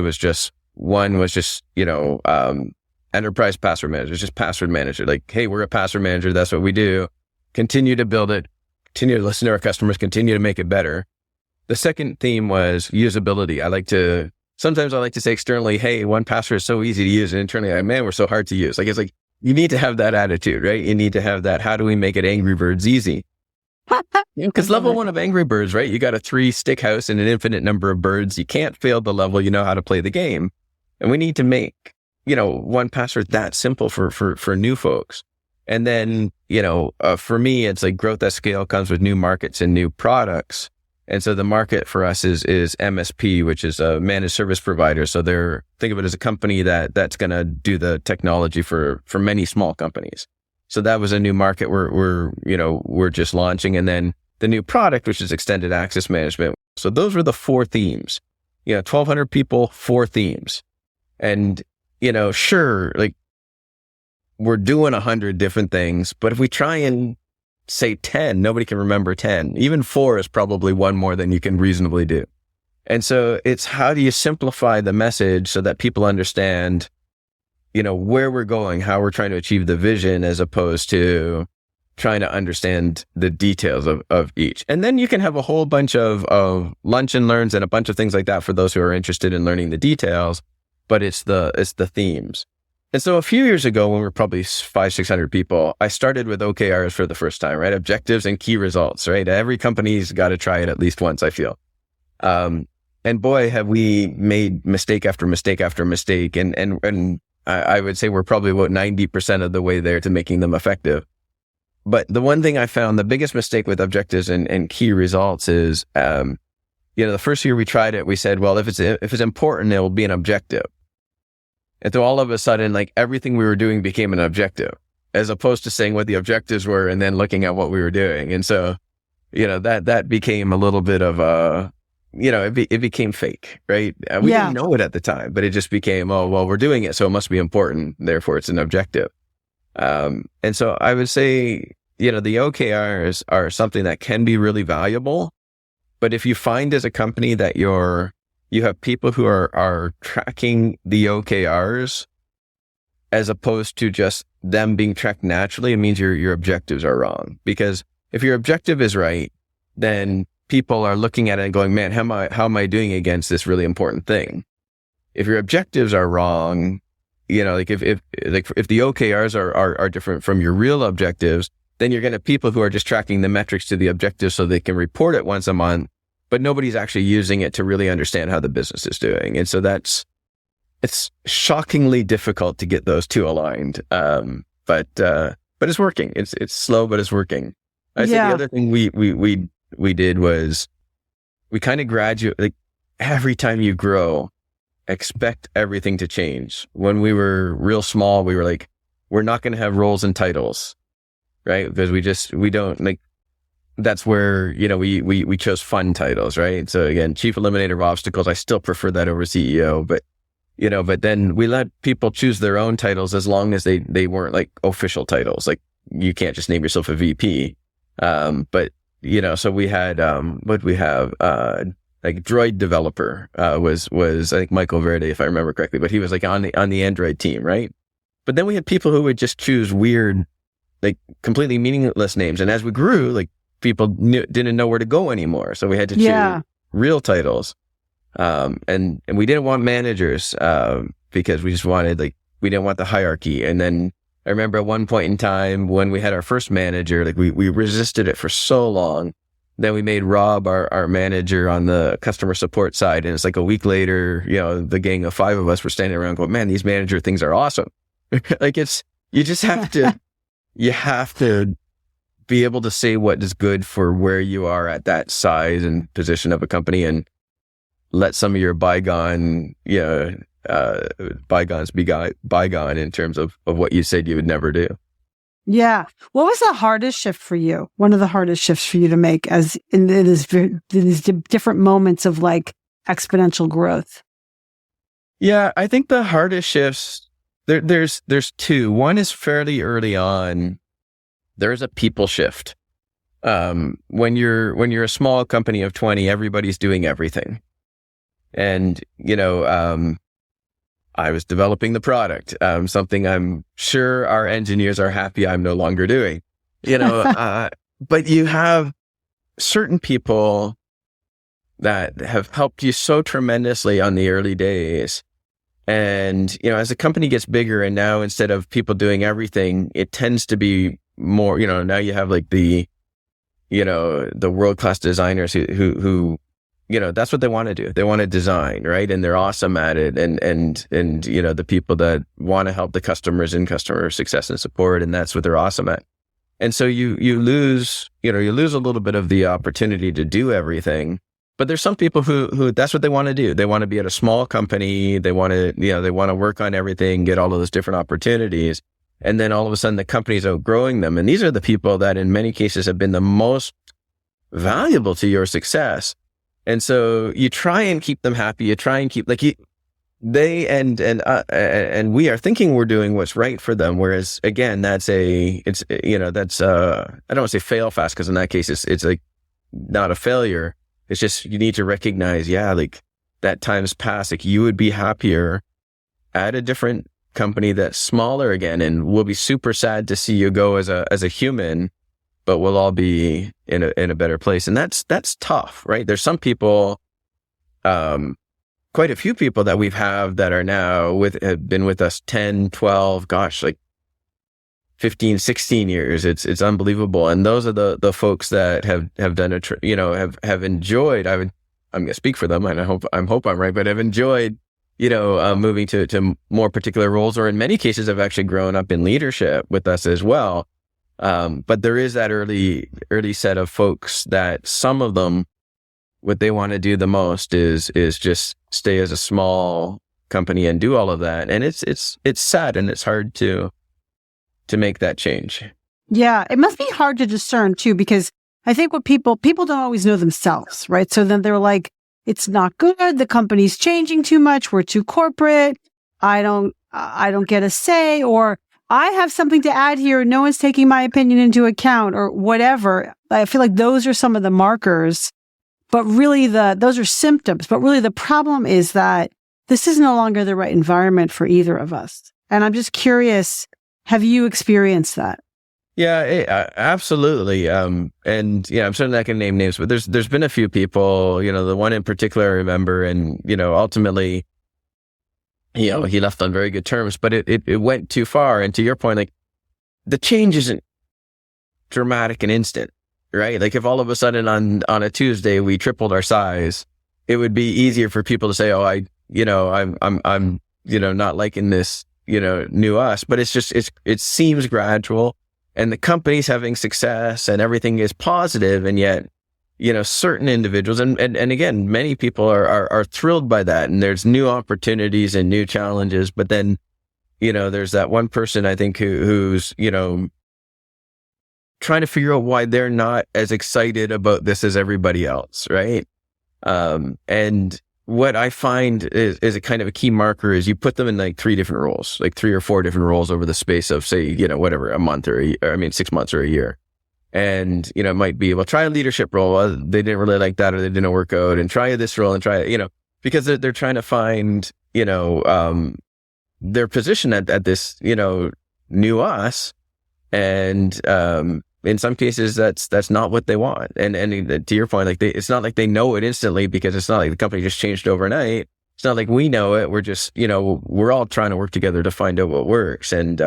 one was just, enterprise password manager, just password manager. Like, hey, we're a password manager. That's what we do. Continue to build it, continue to listen to our customers, continue to make it better. The second theme was usability. Sometimes I like to say externally, hey, 1Password is so easy to use. And internally, man, we're so hard to use. It's like, you need to have that attitude, right? You need to have that. How do we make it Angry Birds easy? Because level 1 of Angry Birds, right? You got a 3-stick house and an infinite number of birds. You can't fail the level. You know how to play the game. And we need to make, 1Password that simple for new folks. And then, for me, it's like growth at scale comes with new markets and new products. And so the market for us is MSP, which is a managed service provider. So think of it as a company that's going to do the technology for many small companies. So that was a new market we're just launching. And then the new product, which is extended access management. So those were the 4 themes, 1,200 people, 4 themes. And, sure, like, we're doing 100 different things, but if we try and say 10, nobody can remember 10. Even 4 is probably one more than you can reasonably do. And so it's, how do you simplify the message so that people understand, where we're going, how we're trying to achieve the vision, as opposed to trying to understand the details of each. And then you can have a whole bunch of lunch and learns and a bunch of things like that for those who are interested in learning the details, but it's the themes. And so a few years ago, when we were probably 500-600 people, I started with OKRs for the first time, right? Objectives and key results, right? Every company's got to try it at least once, I feel. And boy, have we made mistake after mistake after mistake. And I would say we're probably about 90% of the way there to making them effective. But the one thing I found, the biggest mistake with objectives and key results is, the first year we tried it, we said, well, if it's important, it will be an objective. And so all of a sudden, like, everything we were doing became an objective, as opposed to saying what the objectives were and then looking at what we were doing. And so, that became a little bit of it became fake, right? We didn't know it at the time, but it just became, oh, well, we're doing it, so it must be important. Therefore, it's an objective. And so I would say, the OKRs are something that can be really valuable. But if you find as a company that you have people who are tracking the OKRs as opposed to just them being tracked naturally, it means your objectives are wrong. Because if your objective is right, then people are looking at it and going, man, how am I doing against this really important thing? If your objectives are wrong, like if the OKRs are different from your real objectives, then you're going to have people who are just tracking the metrics to the objectives so they can report it once a month, but nobody's actually using it to really understand how the business is doing. And so it's shockingly difficult to get those two aligned. But it's working. It's slow, but it's working. I think the other thing we did was we kind of graduate, like every time you grow, expect everything to change. When we were real small, we were like, we're not going to have roles and titles, right? Because we don't like, that's where, we chose fun titles, right? So again, chief eliminator of obstacles, I still prefer that over CEO, but then we let people choose their own titles as long as they weren't like official titles. Like you can't just name yourself a VP. So we had, like droid developer, was I think Michael Verde, if I remember correctly, but he was like on the Android team, right? But then we had people who would just choose weird, like completely meaningless names. And as we grew, like people didn't know where to go anymore. So we had to choose real titles. And we didn't want managers, because we just wanted, like, we didn't want the hierarchy. And then I remember at one point in time when we had our first manager, like we resisted it for so long. Then we made Rob our manager on the customer support side. And it's like a week later, the gang of 5 of us were standing around going, man, these manager things are awesome. Like you just have to, you have to be able to say what is good for where you are at that size and position of a company, and let some of your bygones be bygone in terms of what you said you would never do. Yeah. What was the hardest shift for you? One of the hardest shifts for you to make as in these different moments of like exponential growth? Yeah, I think the hardest shifts, there's two. One is fairly early on. There's a people shift. When you're a small company of 20, everybody's doing everything. And, I was developing the product, something I'm sure our engineers are happy I'm no longer doing, but you have certain people that have helped you so tremendously on the early days. And, as the company gets bigger and now instead of people doing everything, it tends to be more, now you have like the world-class designers who that's what they want to do. They want to design, right? And they're awesome at it. And the people that want to help the customers in customer success and support, and that's what they're awesome at. And so you lose a little bit of the opportunity to do everything. But there's some people who that's what they want to do. They want to be at a small company. They want to work on everything, get all of those different opportunities. And then all of a sudden the company's outgrowing them. And these are the people that in many cases have been the most valuable to your success. And so you try and keep them happy. You try and keep they and we are thinking we're doing what's right for them. Whereas again, that's I don't want to say fail fast, because in that case it's like not a failure. It's just, you need to recognize, like that time's past. Like you would be happier at a different company that's smaller again, and we'll be super sad to see you go as a human. But we'll all be in a better place. And that's tough, right? There's some people, quite a few people that we've have that are now have been with us 10, 12, like 15, 16 years. It's unbelievable. And those are the folks that have done have enjoyed, I'm going to speak for them, and I hope I'm right, but have enjoyed, moving to more particular roles, or in many cases have actually grown up in leadership with us as well. But there is that early set of folks that some of them, what they want to do the most is just stay as a small company and do all of that. And it's sad, and it's hard to make that change. Yeah. It must be hard to discern too, because I think what people don't always know themselves, right? So then they're like, it's not good. The company's changing too much. We're too corporate. I don't get a say, or I have something to add here. No one's taking my opinion into account, or whatever. I feel like those are some of the markers, but really those are symptoms. But really the problem is that this is no longer the right environment for either of us. And I'm just curious, have you experienced that? Yeah, absolutely. And I'm certainly not going to name names, but there's been a few people, the one in particular I remember, and, ultimately, he left on very good terms, but it went too far. And to your point, like the change isn't dramatic and instant, right? Like if all of a sudden on a Tuesday we tripled our size, it would be easier for people to say, oh, I'm not liking this, new us, but it seems gradual, and the company's having success and everything is positive, and yet, certain individuals and again, many people are thrilled by that, and there's new opportunities and new challenges, but then, there's that one person I think who's, trying to figure out why they're not as excited about this as everybody else, right? And what I find is a kind of a key marker is you put them in like 3 different roles, like 3 or 4 different roles over the space of, say, whatever, a month 6 months or a year. And, it might be, well, try a leadership role. Well, they didn't really like that, or they didn't work out, and try this role and try, because they're trying to find, their position at this, new us. And, in some cases, that's not what they want. And to your point, like it's not like they know it instantly, because it's not like the company just changed overnight. It's not like we know it. We're just, we're all trying to work together to find out what works. And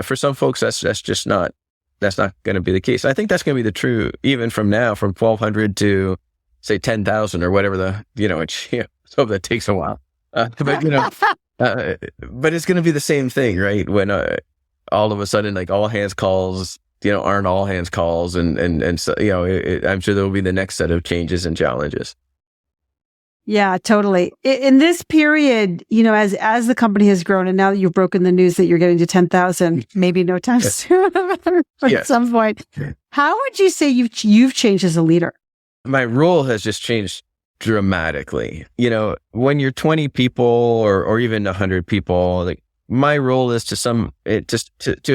for some folks, that's not going to be the case. I think that's going to be the true even from now, from 1,200 to say 10,000 or whatever so that takes a while. But but it's going to be the same thing, right? When all of a sudden, like all hands calls, aren't all hands calls, and so, I'm sure there will be the next set of changes and challenges. Yeah, totally. In this period, as the company has grown, and now that you've broken the news that you're getting to 10,000, maybe no time soon, but at some point, how would you say you've changed as a leader? My role has just changed dramatically. When you're 20 people or even 100 people, like my role is to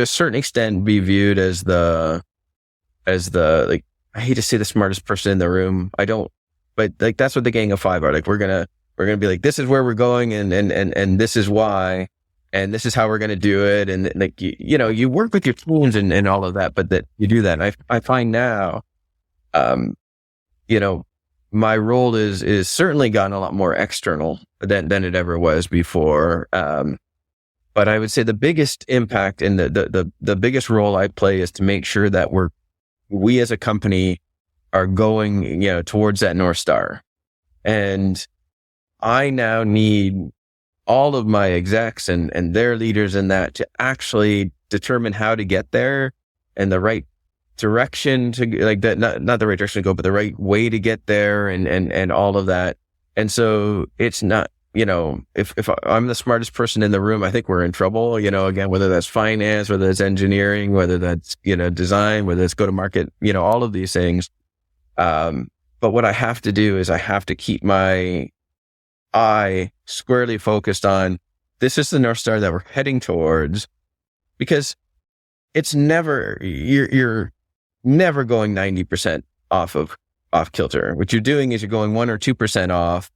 a certain extent be viewed as the like, I hate to say the smartest person in the room. I don't, but like that's what the Gang of Five are. Like we're gonna be like, this is where we're going, and this is why, and this is how we're gonna do it, and like you work with your teams and all of that, but that you do that. And I find now, my role is certainly gotten a lot more external than it ever was before. But I would say the biggest impact and the biggest role I play is to make sure that we as a company are going, towards that North Star. And I now need all of my execs and their leaders in that to actually determine how to get there and the right direction to, like, that, not the right direction to go, but the right way to get there and all of that. And so it's not, if I'm the smartest person in the room, I think we're in trouble, again, whether that's finance, whether it's engineering, whether that's, design, whether it's go to market, all of these things. But what I have to do is I have to keep my eye squarely focused on, this is the North Star that we're heading towards, because it's never, you're never going 90% off kilter. What you're doing is you're going 1 or 2% off,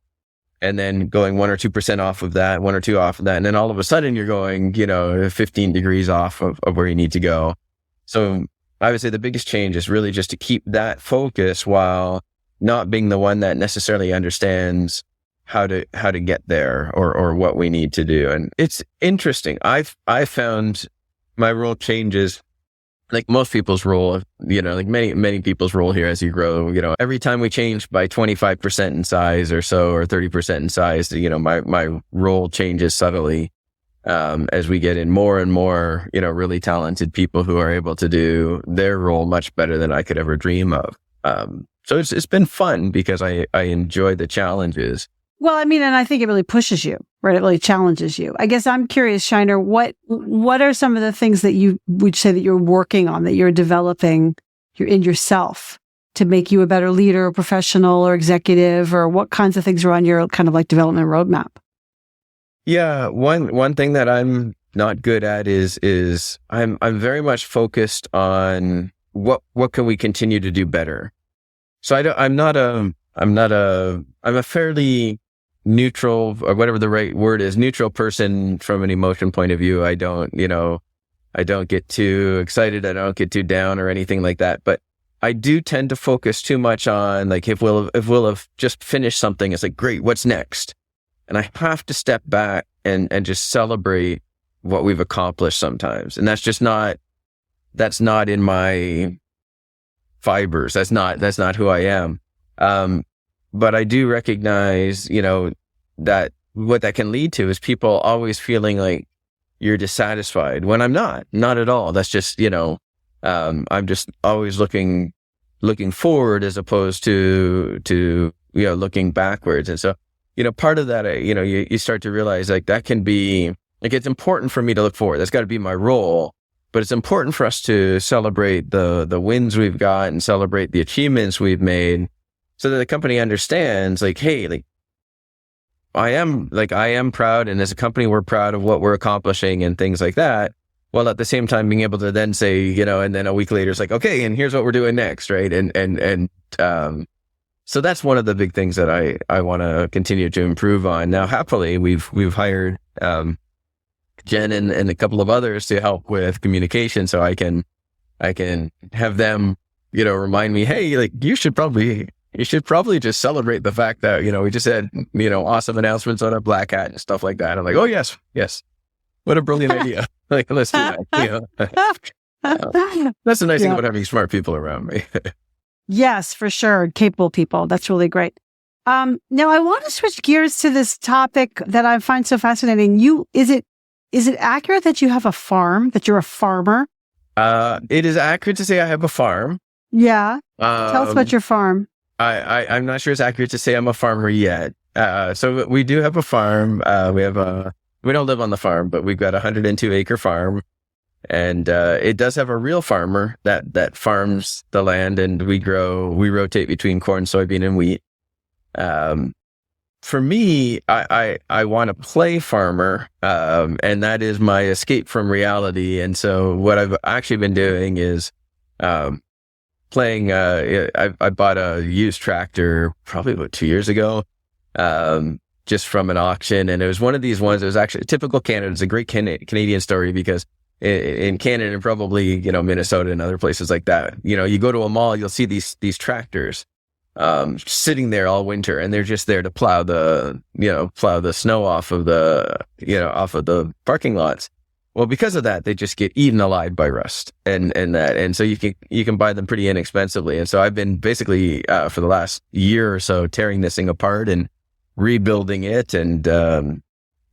and then going 1 or 2% off of that, 1 or 2 off of that. And then all of a sudden you're going, 15 degrees off of where you need to go. So I would say the biggest change is really just to keep that focus while not being the one that necessarily understands how to get there or what we need to do. And it's interesting. I've found my role changes, like most people's role, like many people's role here as you grow, every time we change by 25% in size or so, or 30% in size, my role changes subtly, as we get in more and more, really talented people who are able to do their role much better than I could ever dream of. So it's been fun because I enjoy the challenges. Well, I mean, and I think it really pushes you, right? It really challenges you. I guess I'm curious, Shiner, what are some of the things that you would say that you're working on, that you're developing in yourself to make you a better leader, or professional, or executive, or what kinds of things are on your kind of like development roadmap? Yeah, one thing that I'm not good at is I'm very much focused on what can we continue to do better. So I'm a fairly neutral, or whatever the right word is, neutral person from an emotion point of view. I don't get too excited. I don't get too down or anything like that. But I do tend to focus too much on, like, if we'll have just finished something, it's like, great, what's next? And I have to step back and just celebrate what we've accomplished sometimes. And that's not in my fibers. That's not who I am. But I do recognize, that what that can lead to is people always feeling like you're dissatisfied when I'm not at all. That's just, I'm just always looking forward as opposed to, looking backwards. And so, part of that, you start to realize like that can be, like, it's important for me to look forward. That's got to be my role, but it's important for us to celebrate the wins we've got and celebrate the achievements we've made so that the company understands like, hey, like, I am proud. And as a company, we're proud of what we're accomplishing and things like that. While at the same time being able to then say, and then a week later, it's like, okay, and here's what we're doing next. Right. So that's one of the big things that I want to continue to improve on. Now, happily, we've hired, Jen and a couple of others to help with communication. So I can have them, remind me, hey, like you should probably just celebrate the fact that, we just had, awesome announcements on our Black Hat and stuff like that. I'm like, oh, yes. What a brilliant idea. Like, let's do that. That's the nice thing about having smart people around me. Yes, for sure. Capable people. That's really great. Now I want to switch gears to this topic that I find so fascinating. Is it accurate that you have a farm, that you're a farmer? It is accurate to say I have a farm. Yeah. Tell us about your farm. I'm not sure it's accurate to say I'm a farmer yet. So we do have a farm. We don't live on the farm, but we've got a 102-acre farm, and it does have a real farmer that farms the land, and we rotate between corn, soybean, and wheat. For me, I want to play farmer, and that is my escape from reality. And so what I've actually been doing is playing. I bought a used tractor probably about 2 years ago, just from an auction, and it was one of these ones. It was actually typical Canada. It's a great Canadian story because in Canada and probably Minnesota and other places like that, you go to a mall, you'll see these tractors sitting there all winter, and they're just there to plow the snow off of the parking lots. Well, because of that, they just get eaten alive by rust, and so you can buy them pretty inexpensively. And so I've been basically for the last year or so tearing this thing apart and rebuilding it, and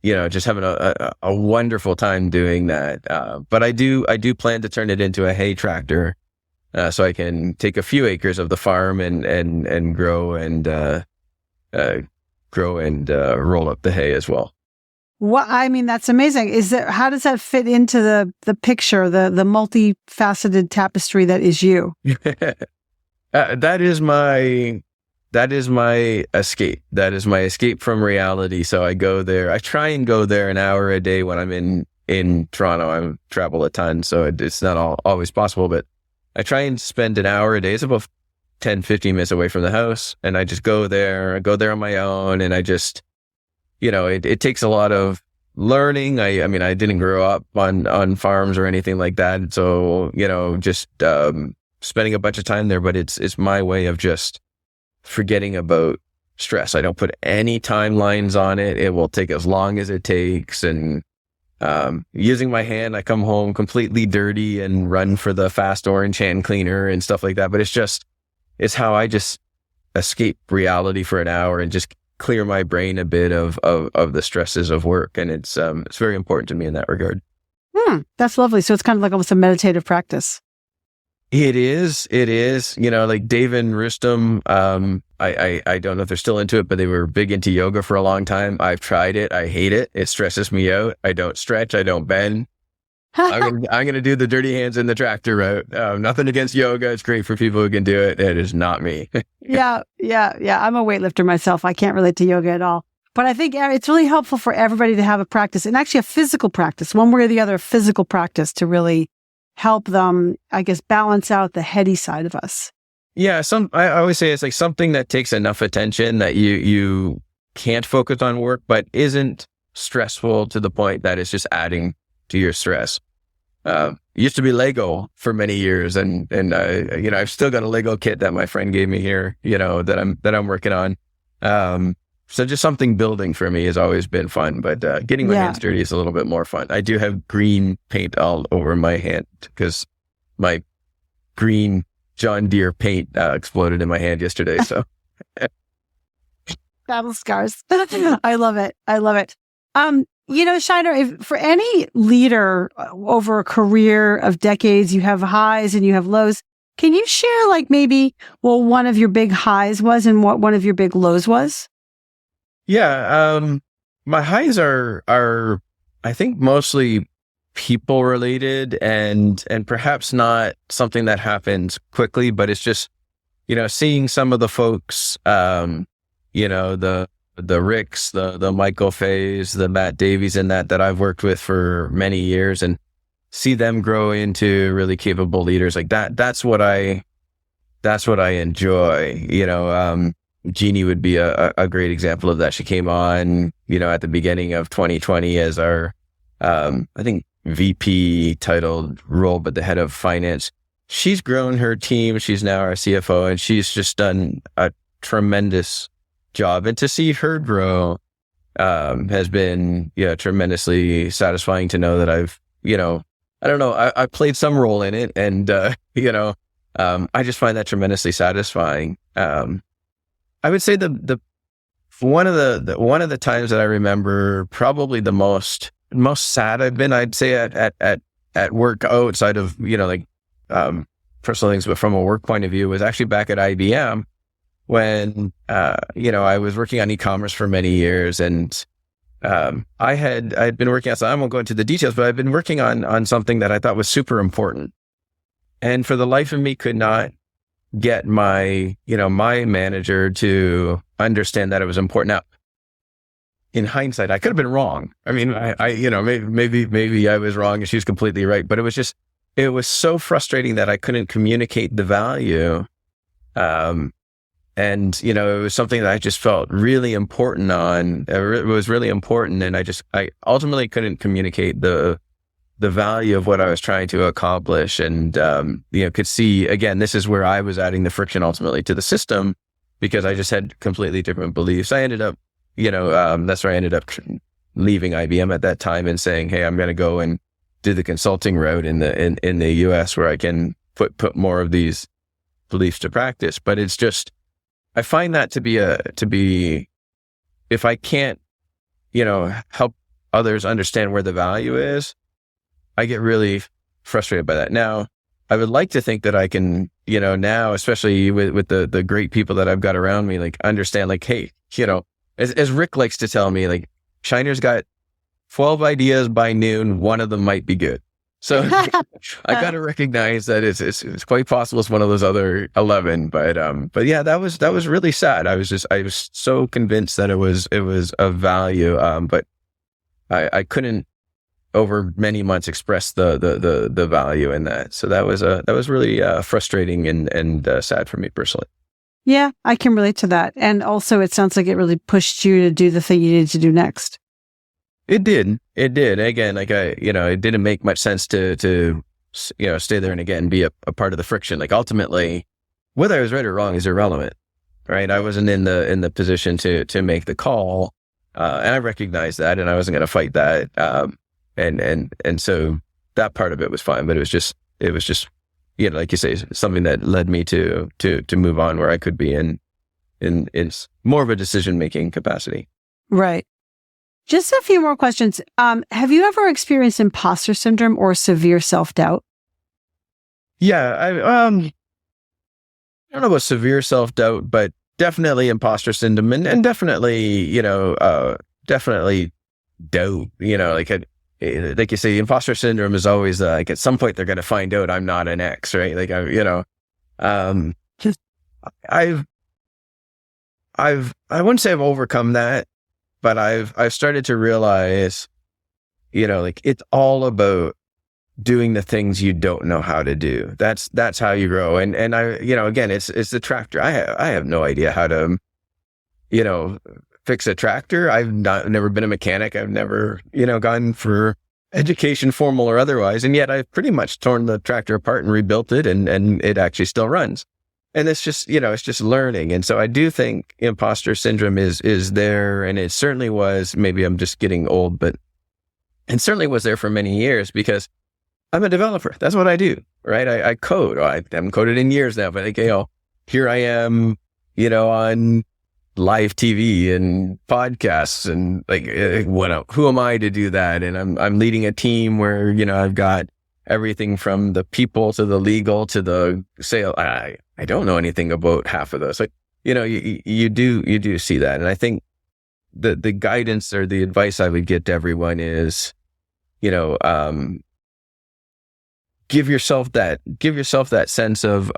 just having a wonderful time doing that. But I do plan to turn it into a hay tractor, so I can take a few acres of the farm and grow and roll up the hay as well. That's amazing. How does that fit into the picture, the multifaceted tapestry that is you? That is my escape. That is my escape from reality. So I go there. I try and go there an hour a day when I'm in Toronto. I travel a ton, so it's not always possible, but I try and spend an hour a day. It's about 10, 15 minutes away from the house. And I just go there. I go there on my own. And I just, it takes a lot of learning. I didn't grow up on farms or anything like that. So, just spending a bunch of time there, but it's my way of just forgetting about stress. I don't put any timelines on it. It will take as long as it takes. And using my hand, I come home completely dirty and run for the fast orange hand cleaner and stuff like that. But it's how I just escape reality for an hour and just clear my brain a bit of the stresses of work. And it's very important to me in that regard. That's lovely. So it's kind of like almost a meditative practice. It is, like Dave and Rustam. I don't know if they're still into it, but they were big into yoga for a long time. I've tried it. I hate it. It stresses me out. I don't stretch. I don't bend. I'm going to do the dirty hands in the tractor route. Nothing against yoga. It's great for people who can do it. It is not me. Yeah. I'm a weightlifter myself. I can't relate to yoga at all. But I think it's really helpful for everybody to have a practice, and actually a physical practice, one way or the other, a physical practice to really help them, I guess, balance out the heady side of us. Yeah. I always say it's like something that takes enough attention that you can't focus on work, but isn't stressful to the point that it's just adding to your stress. Used to be Lego for many years, and I've still got a Lego kit that my friend gave me here, that I'm working on. So just something building for me has always been fun, but getting my hands dirty is a little bit more fun. I do have green paint all over my hand because my green John Deere paint exploded in my hand yesterday. So battle scars. I love it. I love it. Shiner, if for any leader over a career of decades, you have highs and you have lows. Can you share like maybe one of your big highs was and what one of your big lows was? Yeah. My highs are I think mostly people related and perhaps not something that happens quickly, but it's just, seeing some of the folks, the Ricks, the Michael Fays, the Matt Davies and that I've worked with for many years and see them grow into really capable leaders like that. That's what I enjoy. Jeannie would be a great example of that. She came on, at the beginning of 2020 as our, I think VP titled role, but the head of finance. She's grown her team. She's now our CFO and she's just done a tremendous job. And to see her grow, has been, tremendously satisfying to know that I've, I don't know, I played some role in it and, I just find that tremendously satisfying. I would say one of the times that I remember probably the most sad I've been, I'd say at work outside of, personal things, but from a work point of view was actually back at IBM when, I was working on e-commerce for many years and, I'd been working on, so I won't go into the details, but I've been working on something that I thought was super important. And for the life of me could not get my manager to understand that it was important. Now, in hindsight, I could have been wrong. I mean, maybe I was wrong and she was completely right, but it was so frustrating that I couldn't communicate the value. And, it was something that I just felt really important on. It was really important. And I ultimately couldn't communicate the value of what I was trying to accomplish and, could see, again, this is where I was adding the friction ultimately to the system because I just had completely different beliefs. I ended up, that's where I ended up leaving IBM at that time and saying, hey, I'm going to go and do the consulting route in the US where I can put more of these beliefs to practice. But it's just, I find that to be, if I can't, help others understand where the value is, I get really frustrated by that. Now, I would like to think that I can, now, especially with the great people that I've got around me, like understand like, hey, as Rick likes to tell me, like Shiner's got 12 ideas by noon, one of them might be good. So I got to recognize that it's quite possible it's one of those other 11, but yeah, that was really sad. I was so convinced that it was of value. But I couldn't over many months express the value in that. So that was really frustrating and sad for me personally. Yeah, I can relate to that. And also it sounds like it really pushed you to do the thing you needed to do next. It did. Again, like it didn't make much sense to stay there and again, be a part of the friction. Like ultimately, whether I was right or wrong is irrelevant, right? I wasn't in the position to make the call. And I recognized that and I wasn't going to fight that. And so that part of it was fine, but it was just, like you say, something that led me to move on where I could be in more of a decision-making capacity. Right. Just a few more questions. Have you ever experienced imposter syndrome or severe self-doubt? Yeah, I don't know about severe self-doubt, but definitely imposter syndrome and definitely, definitely doubt, like you say, imposter syndrome is always like at some point they're going to find out I'm not an X, right? Like, I wouldn't say I've overcome that, but I've started to realize, like it's all about doing the things you don't know how to do. That's how you grow. And I, again, it's the tractor. I have no idea how to, fix a tractor. I've never been a mechanic. I've never, gone for education, formal or otherwise. And yet I've pretty much torn the tractor apart and rebuilt it and it actually still runs. And it's just, it's just learning. And so I do think imposter syndrome is there. And it certainly was, maybe I'm just getting old, but it certainly was there for many years because I'm a developer. That's what I do, right? I code. I haven't coded in years now, but here I am, on live TV and podcasts and who am I to do that? And I'm leading a team where, I've got everything from the people to the legal to the sale. I don't know anything about half of those. You do see that. And I think the guidance or the advice I would get to everyone is, give yourself that sense of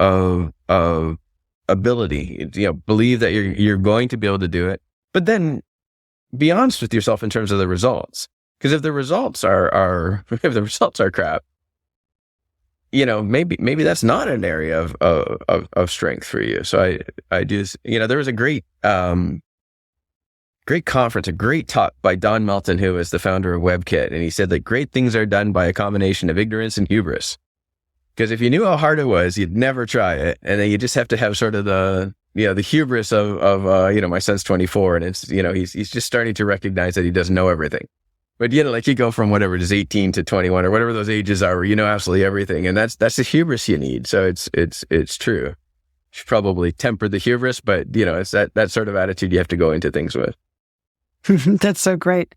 ability, believe that you're going to be able to do it, but then be honest with yourself in terms of the results. Because if the results are crap, maybe that's not an area of strength for you. So I do, there was a great conference, a great talk by Don Melton, who is the founder of WebKit. And he said that great things are done by a combination of ignorance and hubris. Because if you knew how hard it was, you'd never try it. And then you just have to have sort of the hubris of my son's 24 and it's, he's just starting to recognize that he doesn't know everything. But, you go from whatever it is, 18 to 21 or whatever those ages are where you know absolutely everything. And that's the hubris you need. So it's true. You should probably temper the hubris, but, it's that sort of attitude you have to go into things with. That's so great.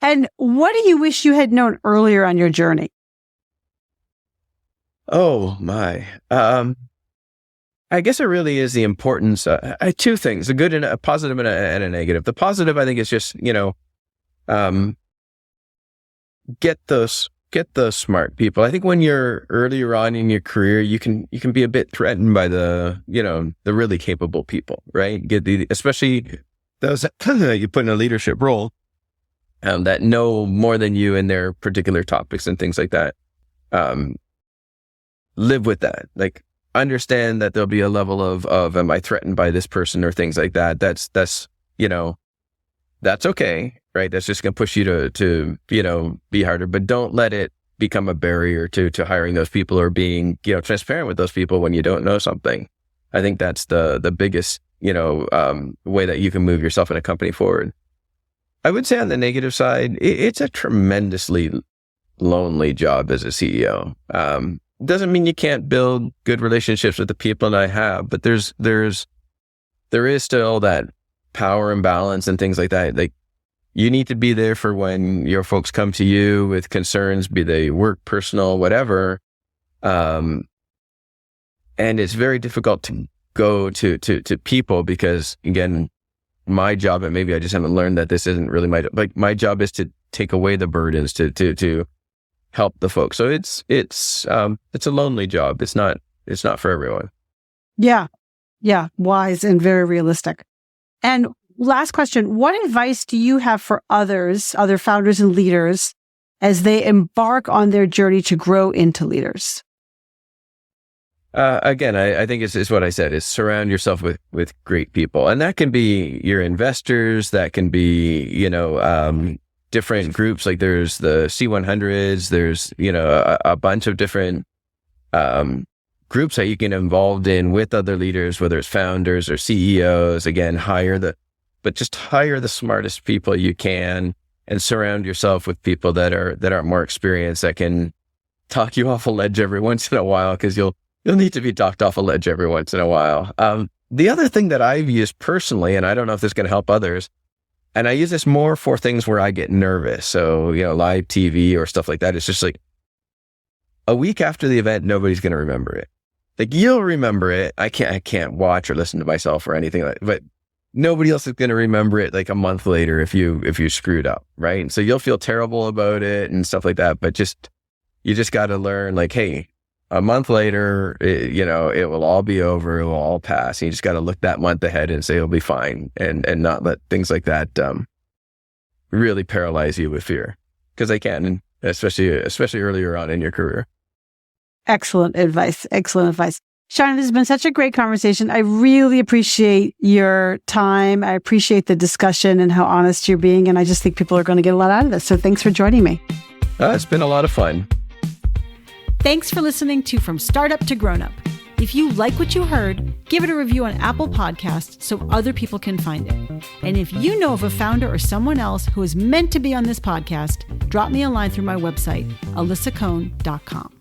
And what do you wish you had known earlier on your journey? Oh my. I guess it really is the importance. Two things: a good and a positive and a negative. The positive, I think, is just get those smart people. I think when you're earlier on in your career, you can be a bit threatened by the really capable people, right? Especially those that you put in a leadership role that know more than you in their particular topics and things like that. Live with that. Understand that there'll be a level of am I threatened by this person or things like that. That's okay, right? That's just going to push you to be harder, but don't let it become a barrier to hiring those people or being, transparent with those people when you don't know something. I think that's the biggest, way that you can move yourself in a company forward. I would say on the negative side, it's a tremendously lonely job as a CEO. Doesn't mean you can't build good relationships with the people that I have, but there is still that power imbalance and things like that. You need to be there for when your folks come to you with concerns, be they work, personal, whatever. And it's very difficult to go to people because, again, my job, and maybe I just haven't learned that this isn't really my job is to take away the burdens, to help the folks. So it's a lonely job. It's not for everyone. Yeah. Wise and very realistic. And last question, what advice do you have for other founders and leaders as they embark on their journey to grow into leaders? Again, I think it's what I said, is surround yourself with great people. And that can be your investors, that can be, different groups. There's the C100s, there's, a bunch of different groups that you can involved in with other leaders, whether it's founders or CEOs. Again, hire the smartest people you can and surround yourself with people that are more experienced, that can talk you off a ledge every once in a while, because you'll need to be talked off a ledge every once in a while. The other thing that I've used personally, and I don't know if this is going to help others, and I use this more for things where I get nervous. So, live TV or stuff like that. It's just a week after the event, nobody's going to remember it. You'll remember it. I can't watch or listen to myself or anything like that, but nobody else is going to remember it a month later if you screwed up, right? And so you'll feel terrible about it and stuff like that, but you just got to learn, hey, a month later, it will all be over. It will all pass. And you just got to look that month ahead and say it'll be fine, and not let things like that really paralyze you with fear, because they can, and especially earlier on in your career. Excellent advice. Shiner, this has been such a great conversation. I really appreciate your time. I appreciate the discussion and how honest you're being, and I just think people are going to get a lot out of this. So thanks for joining me. It's been a lot of fun. Thanks for listening to From Startup to Grown Up. If you like what you heard, give it a review on Apple Podcasts so other people can find it. And if you know of a founder or someone else who is meant to be on this podcast, drop me a line through my website, alyssacohn.com.